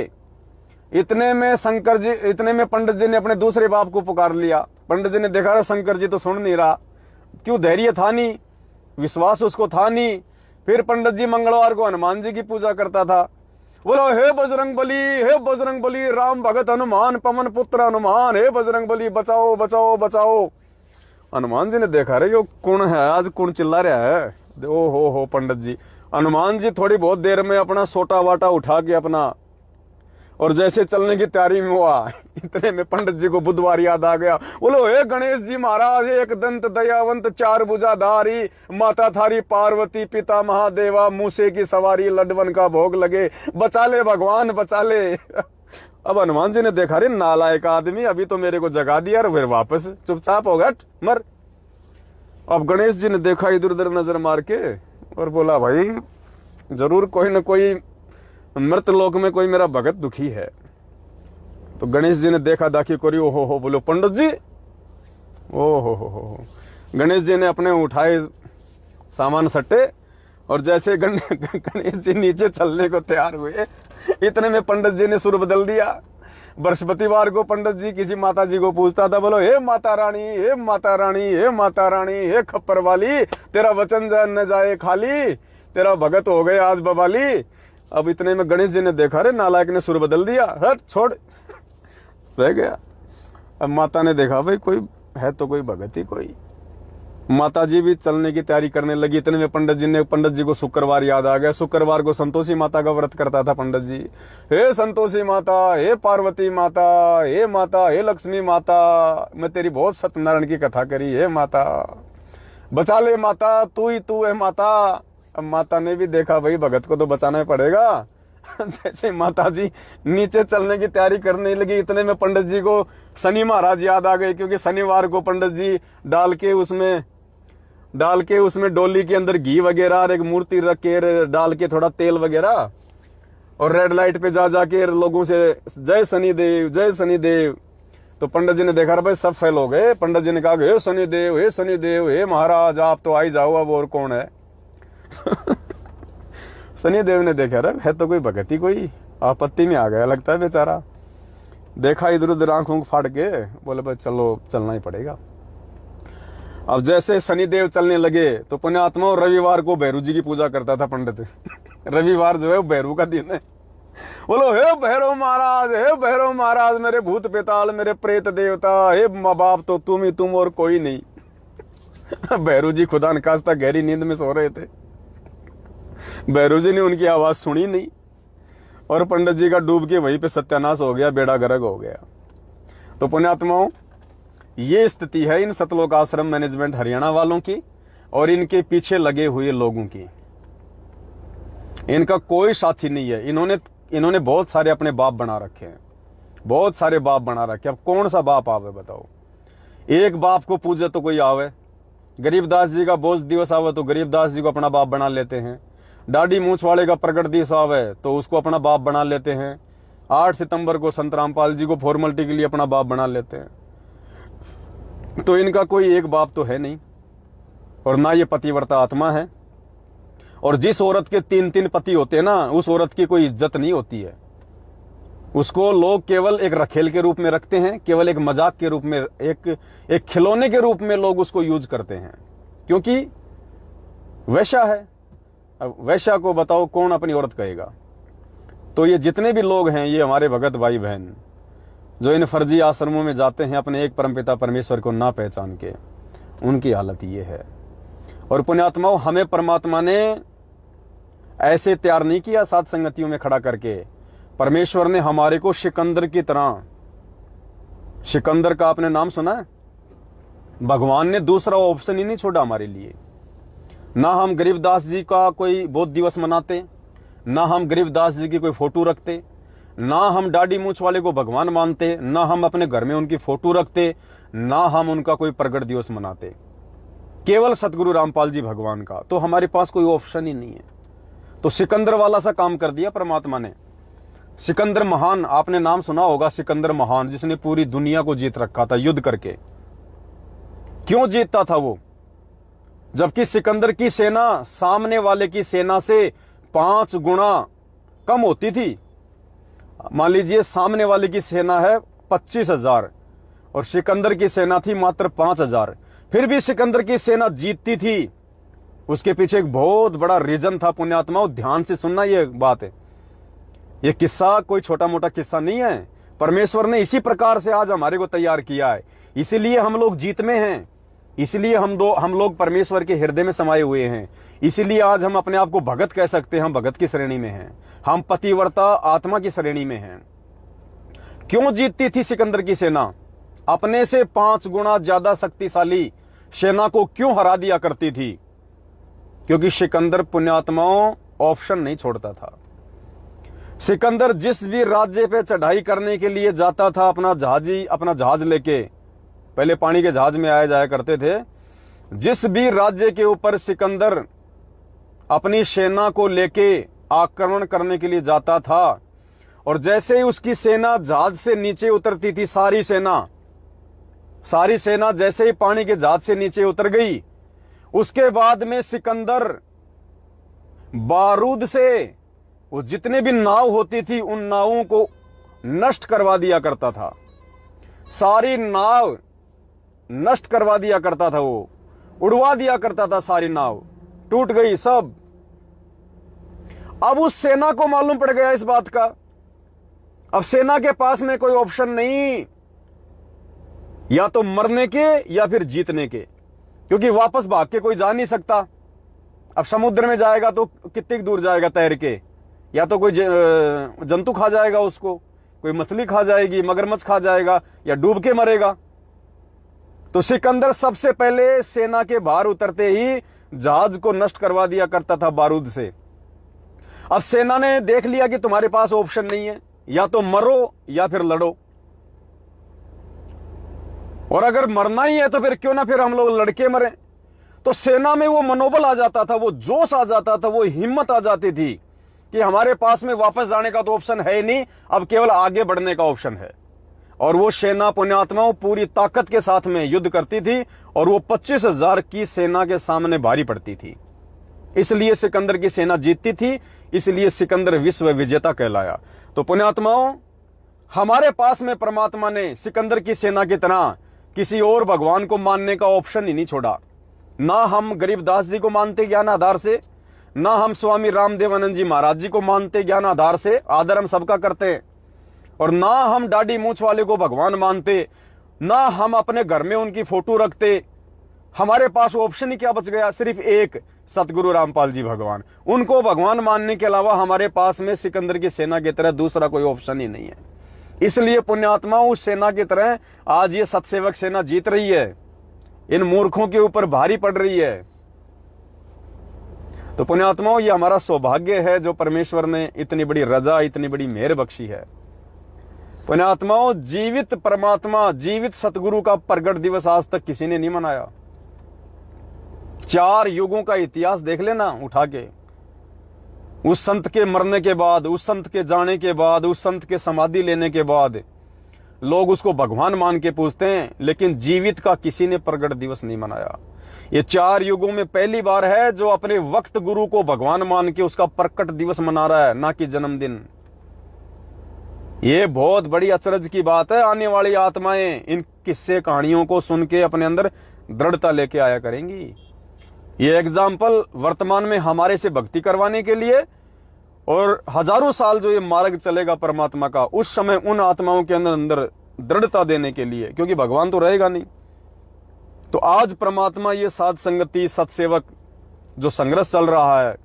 इतने में पंडित जी ने अपने दूसरे बाप को पुकार लिया। पंडित जी ने देखा रहा शंकर जी तो सुन नहीं रहा, क्यों? धैर्य था नहीं, विश्वास उसको था नहीं। फिर पंडित जी मंगलवार को हनुमान जी की पूजा करता था। बोलो हे बजरंग बली, हे बजरंग बली, राम भगत हनुमान, पवन पुत्र हनुमान, हे बजरंग बली बचाओ बचाओ बचाओ। हनुमान जी ने देखा रे यो कौन है, आज कौन चिल्ला रहा है? ओ हो पंडित जी। हनुमान जी थोड़ी बहुत देर में अपना सोटा वाटा उठा के अपना, और जैसे चलने की तैयारी में हुआ, इतने में पंडित जी को बुधवार याद आ गया। बोलो हे गणेश जी महाराज, एक दंत दयावंत, 4 भुजाधारी, माता थारी पार्वती, पिता महादेवा, मूसे की सवारी, लड्डवन का भोग लगे, बचा ले भगवान बचा ले। अब हनुमान जी ने देखा, रे नालायक आदमी, अभी तो मेरे को जगा दिया और फिर वापस चुपचाप हो गया, मर। अब गणेश जी ने देखा इधर उधर नजर मार के और बोला भाई जरूर कोई न कोई मृत लोक में कोई मेरा भगत दुखी है। तो गणेश जी ने देखा दाखी करी, ओ हो बोलो पंडित जी, ओ हो। गणेश जी ने अपने उठाए सामान सट्टे, और जैसे गणेश जी नीचे चलने को तैयार हुए, इतने में पंडित जी ने सुर बदल दिया। बृहस्पतिवार को पंडित जी किसी माता जी को पूछता था, बोलो हे माता रानी, हे माता रानी, हे माता रानी, हे खप्पर वाली, तेरा वचन न जाए खाली, तेरा भगत हो गए आज बवाली। अब इतने में गणेश जी ने देखा, रे नालायक ने सुर बदल दिया, हट छोड़, रह गया। अब माता ने देखा भाई कोई है तो कोई भगत ही कोई, माता जी भी चलने की तैयारी करने लगी। इतने में पंडित जी को शुक्रवार याद आ गया। शुक्रवार को संतोषी माता का व्रत करता था पंडित जी। हे संतोषी माता, हे पार्वती माता, हे माता, हे लक्ष्मी माता, मैं तेरी बहुत सत्यनारायण की कथा करी, हे माता बचा ले माता, तू ही तू है माता। अब माता ने भी देखा भाई भगत को तो बचाना ही पड़ेगा। जैसे माता जी नीचे चलने की तैयारी करने लगी, इतने में पंडित जी को शनि महाराज याद आ गए, क्योंकि शनिवार को पंडित जी डाल के उसमें डोली के अंदर घी वगैरह और एक मूर्ति रख के डाल के थोड़ा तेल वगैरह और रेड लाइट पे जा जाके लोगों से जय शनिदेव, जय शनिदेव। तो पंडित जी ने देखा भाई सब फेल हो गए। पंडित जी ने कहा हे शनिदेव, हे शनिदेव, हे महाराज आप तो आ ही जाओ, अब और कौन है। शनिदेव ने देखा रे है तो कोई भगत ही, कोई आपत्ति में आ गया लगता है बेचारा। देखा इधर उधर आंख फाड़ के, बोले भाई चलो चलना ही पड़ेगा। अब जैसे शनिदेव चलने लगे तो पुण्यात्मा रविवार को भैरू जी की पूजा करता था पंडित। रविवार जो है वो भैरू का दिन है। बोलो हे भैरव महाराज, हे भैरव महाराज, मेरे भूत पेताल, मेरे प्रेत देवता, हे माँ बाप तो तुम ही तुम और कोई नहीं। भैरू जी खुदा नखास्ता गहरी नींद में सो रहे थे। भैरू जी ने उनकी आवाज सुनी नहीं और पंडित जी का डूब के वहीं पे सत्यानाश हो गया, बेड़ा गर्क हो गया। तो पुण्यात्माओं ये स्थिति है इन सतलोक आश्रम मैनेजमेंट हरियाणा वालों की और इनके पीछे लगे हुए लोगों की। इनका कोई साथी नहीं है। इन्होंने बहुत सारे अपने बाप बना रखे हैं, बहुत सारे बाप बना रखे। अब कौन सा बाप आवे बताओ। एक बाप को पूजे तो कोई आवे। गरीबदास जी का बोझ दिवस आवे तो गरीबदास जी को अपना बाप बना लेते हैं। दाढ़ी मूछ वाले का प्रकट दिवस आवे तो उसको अपना बाप बना लेते हैं। 8 सितंबर को संत रामपाल जी को फॉर्मेलिटी के लिए अपना बाप बना लेते हैं। तो इनका कोई एक बाप तो है नहीं और ना ये पतिव्रता आत्मा है। और जिस औरत के 3-3 पति होते हैं ना, उस औरत की कोई इज्जत नहीं होती है। उसको लोग केवल एक रखेल के रूप में रखते हैं, केवल एक मजाक के रूप में, एक खिलौने के रूप में लोग उसको यूज करते हैं, क्योंकि वैश्या है। अब वैश्या को बताओ कौन अपनी औरत कहेगा। तो ये जितने भी लोग हैं, ये हमारे भगत भाई बहन जो इन फर्जी आश्रमों में जाते हैं अपने एक परमपिता परमेश्वर को ना पहचान के, उनकी हालत ये है। और पुण्यात्माओं हमें परमात्मा ने ऐसे तैयार नहीं किया सात संगतियों में खड़ा करके। परमेश्वर ने हमारे को सिकंदर की तरह, सिकंदर का आपने नाम सुना है? भगवान ने दूसरा ऑप्शन ही नहीं छोड़ा हमारे लिए। ना हम गरीबदास जी का कोई बोध दिवस मनाते, ना हम गरीबदास जी की कोई फोटो रखते, ना हम दाढ़ी मूछ वाले को भगवान मानते, ना हम अपने घर में उनकी फोटो रखते, ना हम उनका कोई प्रगट दिवस मनाते, केवल सतगुरु रामपाल जी भगवान का। तो हमारे पास कोई ऑप्शन ही नहीं है। तो सिकंदर वाला सा काम कर दिया परमात्मा ने। सिकंदर महान, आपने नाम सुना होगा, सिकंदर महान, जिसने पूरी दुनिया को जीत रखा था युद्ध करके। क्यों जीतता था वो? जबकि सिकंदर की सेना सामने वाले की सेना से 5 गुना कम होती थी। मान लीजिए सामने वाले की सेना है 25,000 और सिकंदर की सेना थी मात्र 5,000, फिर भी सिकंदर की सेना जीतती थी। उसके पीछे एक बहुत बड़ा रीजन था। पुण्यात्माओं ध्यान से सुनना, ये बात है, ये किस्सा कोई छोटा मोटा किस्सा नहीं है। परमेश्वर ने इसी प्रकार से आज हमारे को तैयार किया है, इसीलिए हम लोग जीत में हैं, इसीलिए हम लोग परमेश्वर के हृदय में समाये हुए हैं, इसीलिए आज हम अपने आप को भगत कह सकते हैं। हम भगत की श्रेणी में हैं, हम पतिव्रता आत्मा की श्रेणी में हैं। क्यों जीतती थी सिकंदर की सेना? अपने से 5 गुना ज्यादा शक्तिशाली सेना को क्यों हरा दिया करती थी? क्योंकि सिकंदर पुण्यात्माओं ऑप्शन नहीं छोड़ता था। सिकंदर जिस भी राज्य पे चढ़ाई करने के लिए जाता था, अपना जहाज लेके, पहले पानी के जहाज में आया जाया करते थे, जिस भी राज्य के ऊपर सिकंदर अपनी सेना को लेके आक्रमण करने के लिए जाता था, और जैसे ही उसकी सेना जहाज से नीचे उतरती थी, सारी सेना जैसे ही पानी के जहाज से नीचे उतर गई, उसके बाद में सिकंदर बारूद से वो जितने भी नाव होती थी उन नावों को नष्ट करवा दिया करता था। सारी नाव नष्ट करवा दिया करता था, वो उड़वा दिया करता था, सारी नाव टूट गई सब। अब उस सेना को मालूम पड़ गया इस बात का। अब सेना के पास में कोई ऑप्शन नहीं, या तो मरने के या फिर जीतने के, क्योंकि वापस भाग के कोई जा नहीं सकता। अब समुद्र में जाएगा तो कितनी दूर जाएगा तैर के, या तो कोई जंतु खा जाएगा उसको, कोई मछली खा जाएगी, मगरमच्छ खा जाएगा, या डूब के मरेगा। तो सिकंदर सबसे पहले सेना के बाहर उतरते ही जहाज को नष्ट करवा दिया करता था बारूद से। अब सेना ने देख लिया कि तुम्हारे पास ऑप्शन नहीं है, या तो मरो या फिर लड़ो, और अगर मरना ही है तो फिर क्यों ना फिर हम लोग लड़के मरें। तो सेना में वो मनोबल आ जाता था, वो जोश आ जाता था, वो हिम्मत आ जाती थी कि हमारे पास में वापस जाने का तो ऑप्शन है ही नहीं, अब केवल आगे बढ़ने का ऑप्शन है। और वो सेना पुण्यात्माओं पूरी ताकत के साथ में युद्ध करती थी, और वो 25,000 की सेना के सामने भारी पड़ती थी। इसलिए सिकंदर की सेना जीतती थी, इसलिए सिकंदर विश्व विजेता कहलाया। तो पुण्यात्माओं, हमारे पास में परमात्मा ने सिकंदर की सेना की तरह किसी और भगवान को मानने का ऑप्शन ही नहीं छोड़ा। ना हम गरीबदास जी को मानते ज्ञान आधार से, ना हम स्वामी रामदेवानंद जी महाराज जी को मानते ज्ञान आधार से, आदर हम सबका करते हैं, और ना हम दाढ़ी मूंछ वाले को भगवान मानते, ना हम अपने घर में उनकी फोटो रखते। हमारे पास ऑप्शन ही क्या बच गया? सिर्फ एक, सतगुरु रामपाल जी भगवान। उनको भगवान मानने के अलावा हमारे पास में सिकंदर की सेना की तरह दूसरा कोई ऑप्शन ही नहीं है। इसलिए पुण्यात्माओं, उस सेना की तरह आज ये सतसेवक सेना जीत रही है, इन मूर्खों के ऊपर भारी पड़ रही है। तो पुण्यात्माओं, ये हमारा सौभाग्य है जो परमेश्वर ने इतनी बड़ी रजा, इतनी बड़ी मेहर बख्शी है। पुण्यात्माओं, जीवित परमात्मा, जीवित सतगुरु का प्रगट दिवस आज तक किसी ने नहीं मनाया। 4 युगों का इतिहास देख लेना उठा के, उस संत के मरने के बाद, उस संत के जाने के बाद, उस संत के समाधि लेने के बाद लोग उसको भगवान मान के पूजते हैं, लेकिन जीवित का किसी ने प्रगट दिवस नहीं मनाया। ये 4 युगों में पहली बार है जो अपने वक्त गुरु को भगवान मान के उसका प्रकट दिवस मना रहा है, ना कि जन्मदिन। ये बहुत बड़ी अचरज की बात है। आने वाली आत्माएं इन किस्से कहानियों को सुन के अपने अंदर दृढ़ता लेके आया करेंगी। ये एग्जाम्पल वर्तमान में हमारे से भक्ति करवाने के लिए, और हजारों साल जो ये मार्ग चलेगा परमात्मा का, उस समय उन आत्माओं के अंदर दृढ़ता देने के लिए, क्योंकि भगवान तो रहेगा नहीं। तो आज परमात्मा ये साध संगति, सतसेवक जो संघर्ष चल रहा है,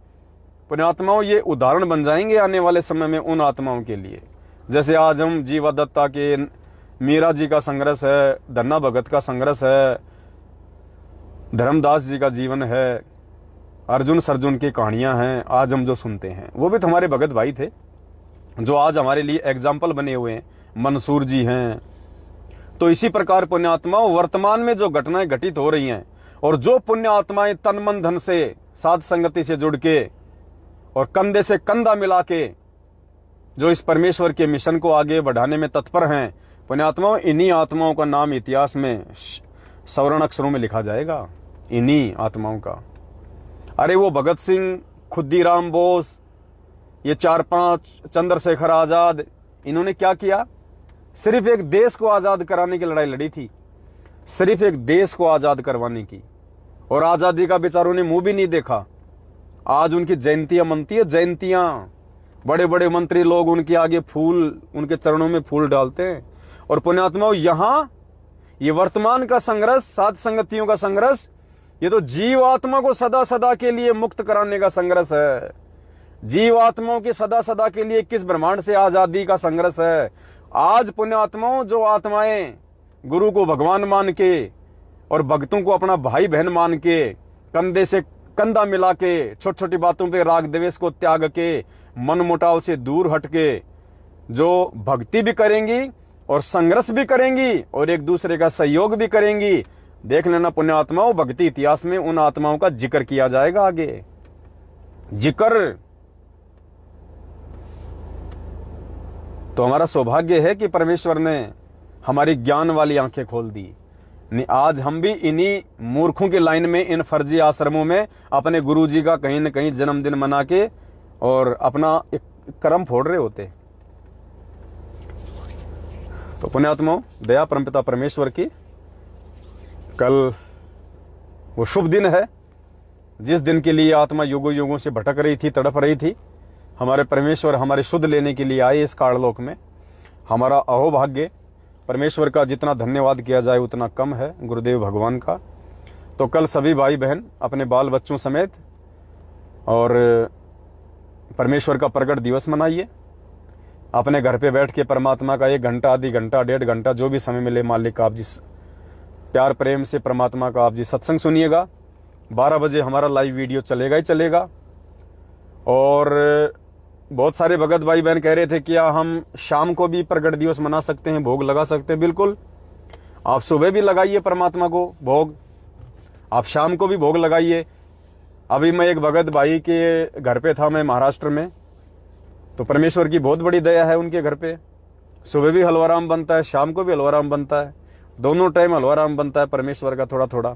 पुण्यात्माओं, ये उदाहरण बन जाएंगे आने वाले समय में उन आत्माओं के लिए। जैसे आज हम जीवा दत्ता के, मीरा जी का संघर्ष है, धन्ना भगत का संघर्ष है, धर्मदास जी का जीवन है, अर्जुन सर्जुन की कहानियां हैं आज हम जो सुनते हैं, वो भी तो हमारे भगत भाई थे जो आज हमारे लिए एग्जाम्पल बने हुए हैं। मंसूर जी हैं। तो इसी प्रकार पुण्यात्माओं, वर्तमान में जो घटनाएं घटित हो रही हैं, और जो पुण्य आत्माएं तन मन धन से साध संगति से जुड़ के और कंधे से कंधा मिला के जो इस परमेश्वर के मिशन को आगे बढ़ाने में तत्पर हैं, पुण्यात्माओं, इन्हीं आत्माओं का नाम इतिहास में स्वर्ण अक्षरों में लिखा जाएगा, इन्हीं आत्माओं का। अरे वो भगत सिंह, खुद्दीराम बोस, ये 4-5 चंद्रशेखर आजाद, इन्होंने क्या किया? सिर्फ एक देश को आजाद कराने की लड़ाई लड़ी थी, सिर्फ एक देश को आजाद करवाने की, और आजादी का बेचारों ने मुंह भी नहीं देखा। आज उनकी जयंतियां मनती है, जयंतियां, बड़े बड़े मंत्री लोग उनके आगे फूल, उनके चरणों में फूल डालते हैं। और पुण्यात्माओं, यहां ये वर्तमान का संघर्ष, साध संगतियों का संघर्ष, ये तो जीवात्मा को सदा सदा के लिए मुक्त कराने का संघर्ष है। जीवात्माओं की सदा सदा के लिए किस ब्रह्मांड से आजादी का संघर्ष है। आज पुण्यात्माओं, जो आत्माएं गुरु को भगवान मान के और भक्तों को अपना भाई बहन मान के, कंधे से कंधा मिला के, छोटी छोटी बातों पे राग द्वेष को त्याग के, मन मुटाव से दूर हट के जो भक्ति भी करेंगी और संघर्ष भी करेंगी और एक दूसरे का सहयोग भी करेंगी, देख लेना पुण्यात्माओं, भक्ति इतिहास में उन आत्माओं का जिक्र किया जाएगा आगे। जिक्र तो हमारा सौभाग्य है कि परमेश्वर ने हमारी ज्ञान वाली आंखें खोल दी। आज हम भी इन्हीं मूर्खों की लाइन में, इन फर्जी आश्रमों में अपने गुरुजी का कहीं न कहीं जन्मदिन मना के और अपना एक कर्म फोड़ रहे होते। तो पुण्यात्माओं, दया परमपिता परमेश्वर की, कल वो शुभ दिन है जिस दिन के लिए आत्मा युगों युगों से भटक रही थी, तड़प रही थी। हमारे परमेश्वर हमारे शुद्ध लेने के लिए आए इस काललोक में। हमारा अहोभाग्य, परमेश्वर का जितना धन्यवाद किया जाए उतना कम है, गुरुदेव भगवान का। तो कल सभी भाई बहन अपने बाल बच्चों समेत और परमेश्वर का प्रगट दिवस मनाइए। अपने घर पे बैठ के परमात्मा का 1 घंटा, आधी घंटा, 1.5 घंटा, जो भी समय मिले मालिक आप जिस प्यार प्रेम से परमात्मा का आप जी सत्संग सुनिएगा। 12 बजे हमारा लाइव वीडियो चलेगा ही चलेगा। और बहुत सारे भगत भाई बहन कह रहे थे कि हम शाम को भी प्रगट दिवस मना सकते हैं, भोग लगा सकते हैं। बिल्कुल, आप सुबह भी लगाइए परमात्मा को भोग, आप शाम को भी भोग लगाइए। अभी मैं एक भगत भाई के घर पे था, मैं महाराष्ट्र में, तो परमेश्वर की बहुत बड़ी दया है उनके घर पे। सुबह भी हलवाराम बनता है, शाम को भी हलवाराम बनता है, दोनों टाइम हलवाराम बनता है परमेश्वर का थोड़ा थोड़ा।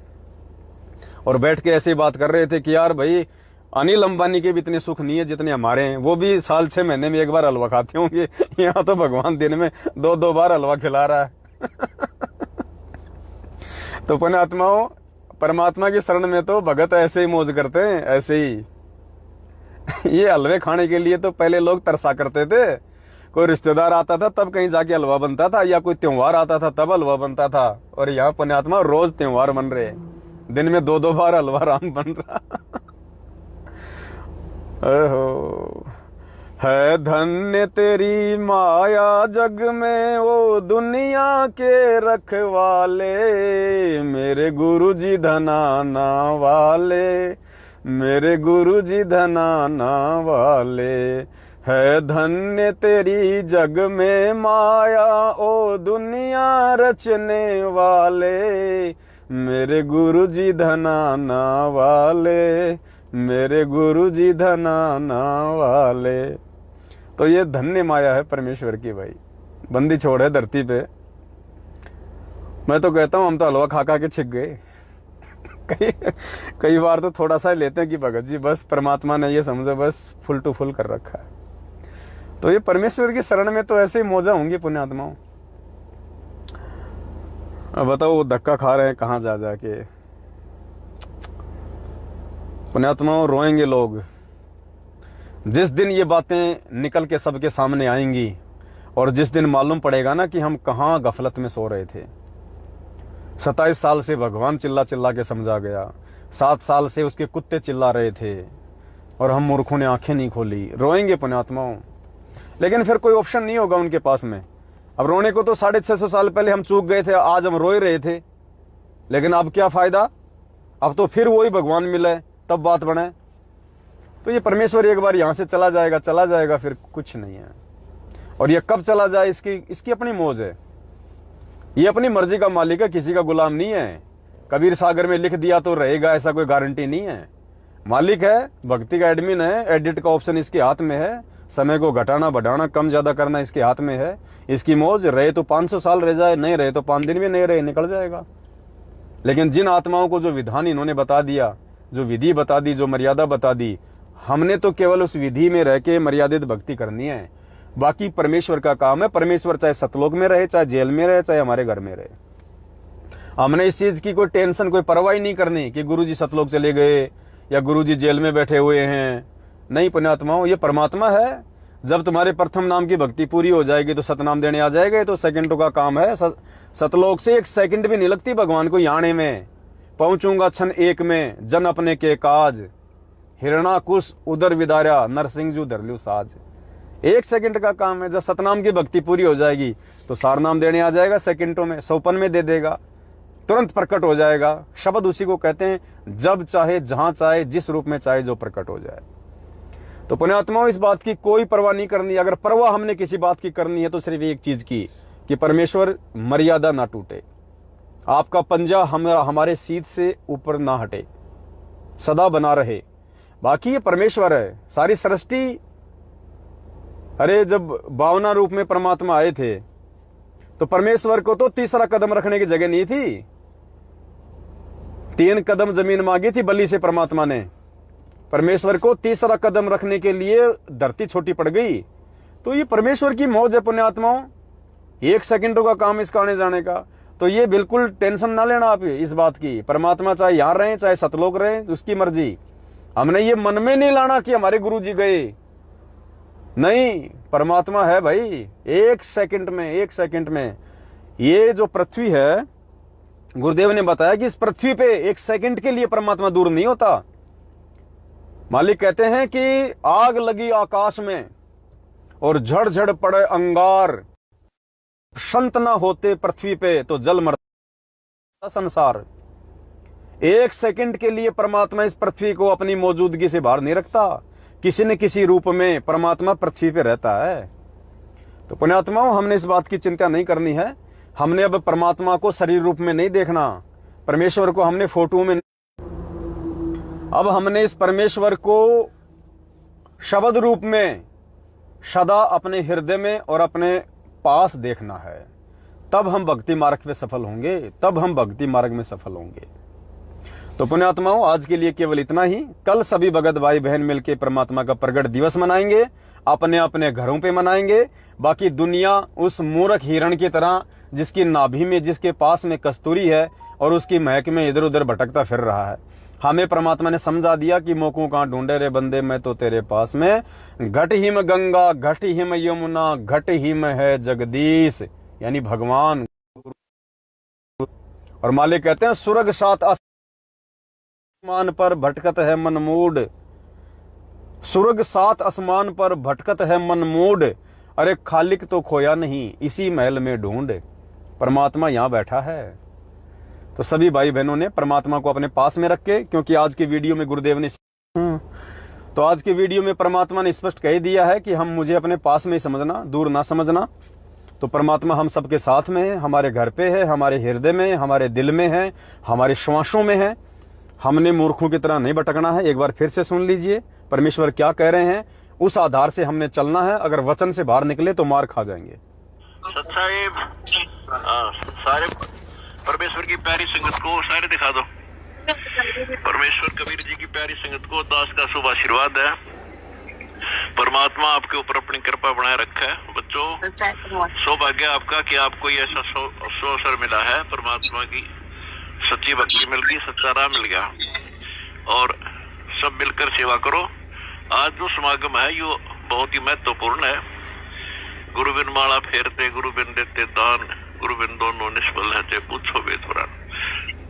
और बैठ के ऐसे बात कर रहे थे कि यार भाई अनिल अंबानी के भी इतने सुख नहीं है जितने हमारे हैं, वो भी साल 6 महीने में 1 बार हलवा खाते होंगे। यहाँ तो भगवान दिन में 2-2 बार हलवा खिला रहा है। तो पुण्यात्माओं, परमात्मा की शरण में तो भगत ऐसे ही मौज करते हैं, ऐसे ही। ये हलवे खाने के लिए तो पहले लोग तरसा करते थे। कोई रिश्तेदार आता था तब कहीं जाके हलवा बनता था, या कोई त्योहार आता था तब हलवा बनता था। और यहाँ पुण्यात्मा रोज त्योहार बन रहे, दिन में 2-2 बार हलवा राम बन रहा। ओहो, है धन्य तेरी माया जग में वो दुनिया के रखवाले, मेरे गुरु जी धनाना वाले, मेरे गुरु जी धनाना वाले। है धन्य तेरी जग में माया ओ दुनिया रचने वाले, मेरे गुरु जी धनाना वाले, मेरे गुरु जी धनाना वाले। तो ये धन्य माया है परमेश्वर की भाई, बंदी छोड़ है धरती पे। मैं तो कहता हूं हम तो हलवा खा खा के छिक गए। कई बार तो थोड़ा सा लेते हैं कि भगत जी बस परमात्मा ने ये समझो बस फुल टू फुल कर रखा है। तो ये परमेश्वर की शरण में तो ऐसे ही मौजा होंगी पुण्यात्माओं। अब बताओ वो धक्का खा रहे हैं कहाँ जा जाके। पुण्यात्माओं, रोएंगे लोग जिस दिन ये बातें निकल के सबके सामने आएंगी, और जिस दिन मालूम पड़ेगा ना कि हम कहाँ गफलत में सो रहे थे। 27 साल से भगवान चिल्ला चिल्ला के समझा गया, 7 साल से उसके कुत्ते चिल्ला रहे थे और हम मूर्खों ने आंखें नहीं खोली। रोएंगे पुण्यात्माओं, लेकिन फिर कोई ऑप्शन नहीं होगा उनके पास में। अब रोने को तो 650 साल पहले हम चूक गए थे, आज हम रोए रहे थे, लेकिन अब क्या फायदा। अब तो फिर वही भगवान मिले तब बात बने। तो ये परमेश्वर एक बार यहां से चला जाएगा, फिर कुछ नहीं है। और ये कब चला जाए इसकी अपनी मौज है। ये अपनी मर्जी का मालिक है, किसी का गुलाम नहीं है। कबीर सागर में लिख दिया तो रहेगा ऐसा कोई गारंटी नहीं है। मालिक है, भक्ति का एडमिन है, एडिट का ऑप्शन इसके हाथ में है, समय को घटाना बढ़ाना कम ज्यादा करना इसके हाथ में है। इसकी मौज, रहे तो 500 साल रह जाए, नहीं रहे तो 5 दिन में नहीं रहे, निकल जाएगा। लेकिन जिन आत्माओं को जो विधान इन्होंने बता दिया, जो विधि बता दी, जो मर्यादा बता दी, हमने तो केवल उस विधि में रह के मर्यादित भक्ति करनी है। बाकी परमेश्वर का काम है। परमेश्वर चाहे सतलोक में रहे, चाहे जेल में रहे, चाहे हमारे घर में रहे। हमने इस चीज की कोई टेंशन, कोई परवाह नहीं करनी कि गुरुजी सतलोक चले गए या गुरुजी जेल में बैठे हुए हैं। नहीं पुण्यात्माओं, ये परमात्मा है। जब तुम्हारे प्रथम नाम की भक्ति पूरी हो जाएगी तो सतनाम देने आ जाएगा। तो सेकंडों का काम है। सतलोक से 1 सेकंड भी नहीं लगती भगवान को आने में। पहुंचूंगा क्षण एक में, जन अपने के काज, हिरणाकुश उदर विदारा, नरसिंह जू धरलू साज। 1 सेकंड का काम है। जब सतनाम की भक्ति पूरी हो जाएगी तो सारनाम देने आ जाएगा, सेकंडों में, सौपन में दे देगा, तुरंत प्रकट हो जाएगा। शब्द उसी को कहते हैं, जब चाहे, जहां चाहे, जिस रूप में चाहे, जो प्रकट हो जाए। तो पुण्यात्माओं, इस बात की कोई परवाह नहीं करनी। अगर परवाह हमने किसी बात की करनी है तो सिर्फ एक चीज की, कि परमेश्वर मर्यादा ना टूटे, आपका पंजा हमारे सीध से ऊपर ना हटे, सदा बना रहे। बाकी ये परमेश्वर है, सारी सृष्टि। अरे जब 52 रूप में परमात्मा आए थे तो परमेश्वर को तो तीसरा कदम रखने की जगह नहीं थी। 3 कदम जमीन मांगी थी बलि से परमात्मा ने। परमेश्वर को तीसरा कदम रखने के लिए धरती छोटी पड़ गई। तो ये परमेश्वर की मौज है पुण्यात्माओं। 1 सेकंडों का काम इसका आने जाने का। तो ये बिल्कुल टेंशन ना लेना आप इस बात की। परमात्मा चाहे यहां रहे, चाहे सतलोक रहे, उसकी मर्जी। हमने ये मन में नहीं लाना कि हमारे गुरु जी गए। नहीं, परमात्मा है भाई। 1 सेकंड में, 1 सेकंड में ये जो पृथ्वी है, गुरुदेव ने बताया कि इस पृथ्वी पे एक सेकंड के लिए परमात्मा दूर नहीं होता। मालिक कहते हैं कि आग लगी आकाश में और झड़ पड़े अंगार, संत न होते पृथ्वी पे तो जल मरता संसार। एक सेकंड के लिए परमात्मा इस पृथ्वी को अपनी मौजूदगी से बाहर नहीं रखता। किसी न किसी रूप में परमात्मा पृथ्वी पे रहता है। तो पुण्यात्माओं, हमने इस बात की चिंता नहीं करनी है। हमने अब परमात्मा को शरीर रूप में नहीं देखना, परमेश्वर को हमने फोटो में, अब हमने इस परमेश्वर को शब्द रूप में सदा अपने हृदय में और अपने पास देखना है। तब हम भक्ति मार्ग में सफल होंगे, तब हम भक्ति मार्ग में सफल होंगे। तो पुण्यात्माओं, आज के लिए केवल इतना ही। कल सभी भगत भाई बहन मिलकर परमात्मा का प्रगट दिवस मनाएंगे, अपने अपने घरों पे मनाएंगे। बाकी दुनिया उस मूर्ख हिरण की तरह जिसकी नाभि में, जिसके पास में कस्तूरी है और उसकी महक में इधर उधर भटकता फिर रहा है। हमें परमात्मा ने समझा दिया कि मोको कहां ढूंढे रे बंदे, मैं तो तेरे पास में। घट हिम गंगा, घट हिम यमुना, घट हिम है जगदीश, यानी भगवान। और मालिक कहते हैं सुरग सात आसमान पर भटकत है मन मूड, सुरग सात आसमान पर भटकत है मन मूड। अरे खालिक तो खोया नहीं, इसी महल में ढूंढ, परमात्मा यहां बैठा है। तो सभी भाई बहनों ने परमात्मा को अपने पास में रख के, क्योंकि आज की वीडियो में गुरुदेव ने तो आज की वीडियो में परमात्मा ने स्पष्ट कह दिया है कि हम मुझे अपने पास में ही समझना, दूर ना समझना। तो परमात्मा हम सबके साथ में है, हमारे घर पे है, हमारे हृदय में, हमारे दिल में है, हमारे श्वासों में है। हमने मूर्खों की तरह नहीं भटकना है। एक बार फिर से सुन लीजिए परमेश्वर क्या कह रहे हैं, उस आधार से हमने चलना है। अगर वचन से बाहर निकले तो मार खा जाएंगे। साहेब, सारे परमेश्वर की प्यारी संगत को सारे दिखा दो। परमेश्वर कबीर जी की प्यारी संगत को दास का शुभ आशीर्वाद है। परमात्मा आपके ऊपर अपनी कृपा बनाए रखा है। बच्चों, सौभाग्य आपका कि आपको ये ऐसा अवसर मिला है। परमात्मा की सच्ची भक्ति मिल गई, सच्चा राह मिल गया और सब मिलकर सेवा करो। आज जो समागम है ये बहुत ही महत्वपूर्ण है। गुरु बिन माला फेरते, गुरु बिन देते दान, गुरु बिन दोनों निष्फल है, पूछो वेद पुराण।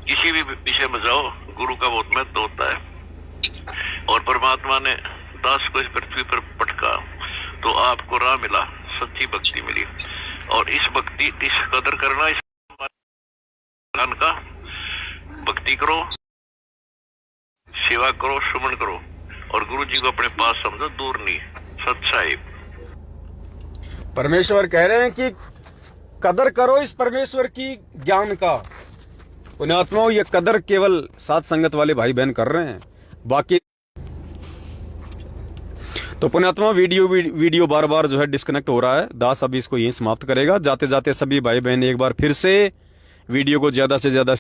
किसी भी विषय में जाओ, गुरु का बहुत महत्व होता है। और परमात्मा ने दास को इस पृथ्वी पर पटका तो आपको राह मिला, सच्ची भक्ति मिली। और इस भक्ति, इस कदर करना, इस का भक्ति करो, सेवा करो, सुमन करो और गुरु जी को अपने पास समझो, दूर नहीं। सच्चाई परमेश्वर कह रहे हैं कि कदर करो इस परमेश्वर की ज्ञान का। पुण्यात्माओं, ये कदर केवल साथ संगत वाले भाई बहन कर रहे हैं, बाकी तो पुण्यात्मा वीडियो बार बार जो है डिस्कनेक्ट हो रहा है। दास अभी इसको यहीं समाप्त करेगा। जाते जाते सभी भाई बहन एक बार फिर से वीडियो को ज्यादा से ज्यादा